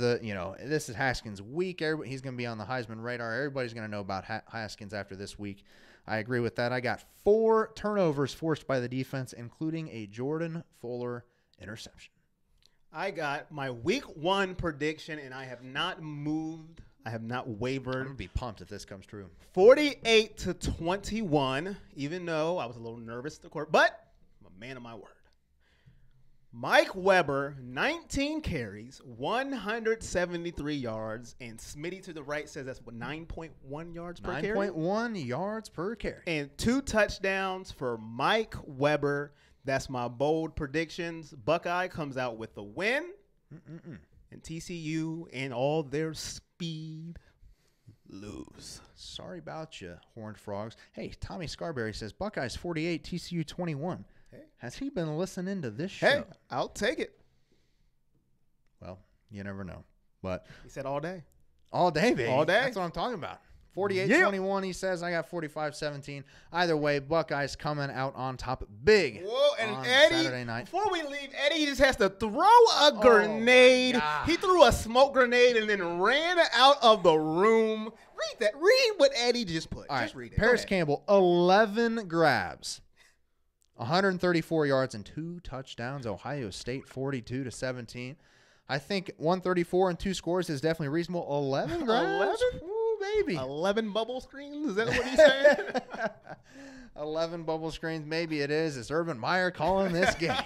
Speaker 4: Haskins' week. He's going to be on the Heisman radar. Everybody's going to know about Haskins after this week. I agree with that. I got 4 turnovers forced by the defense, including a Jordan Fuller interception.
Speaker 5: I got my week 1 prediction, and I have not moved. I have not wavered.
Speaker 4: I'm going to be pumped if this comes true.
Speaker 5: 48-21, even though I was a little nervous at the court, but I'm a man of my word. Mike Weber, 19 carries, 173 yards, and Smitty to the right says that's what, 9.1 yards per carry?
Speaker 4: 9.1 yards per carry.
Speaker 5: And 2 touchdowns for Mike Weber That's my bold predictions. Buckeye comes out with the win. And TCU and all their speed lose.
Speaker 4: Sorry about you, Horned Frogs. Hey, Tommy Scarberry says Buckeyes 48, TCU 21.
Speaker 5: Hey.
Speaker 4: Has he been listening to this show?
Speaker 5: Hey, I'll take it.
Speaker 4: Well, you never know. But
Speaker 5: He said all day.
Speaker 4: all day, baby.
Speaker 5: All day.
Speaker 4: That's what I'm talking about. 48-21, he says. I got 45-17. Either way, Buckeyes coming out on top big.
Speaker 5: Whoa, and
Speaker 4: on
Speaker 5: Eddie,
Speaker 4: Saturday night.
Speaker 5: before we leave, Eddie just has to throw a grenade.
Speaker 4: God.
Speaker 5: He threw a smoke grenade and then ran out of the room. Read that. Read what Eddie just put.
Speaker 4: All
Speaker 5: Just
Speaker 4: right,
Speaker 5: read it.
Speaker 4: Paris Campbell, 11 grabs, 134 yards, and 2 touchdowns. Ohio State, 42-17. I think 134 and 2 scores is definitely reasonable. 11 grabs?
Speaker 5: 11?
Speaker 4: Ooh, baby.
Speaker 5: 11 bubble screens? Is that what he's saying?
Speaker 4: 11 bubble screens. Maybe it is. Is Urban Meyer calling this game?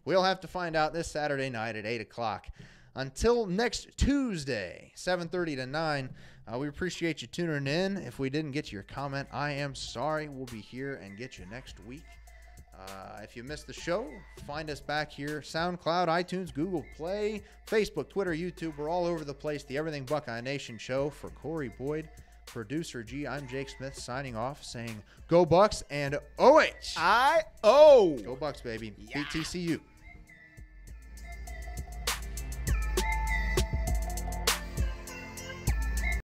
Speaker 4: We'll have to find out this Saturday night at 8 o'clock. Until next Tuesday, 7:30 to 9, we appreciate you tuning in. If we didn't get to your comment, I am sorry. We'll be here and get you next week. If you missed the show, find us back here. SoundCloud, iTunes, Google Play, Facebook, Twitter, YouTube. We're all over the place. The Everything Buckeye Nation show. For Corey Boyd, producer G, I'm Jake Smith signing off saying go Bucks and OH.
Speaker 5: I-O.
Speaker 4: Go Bucks, baby. Beat TCU.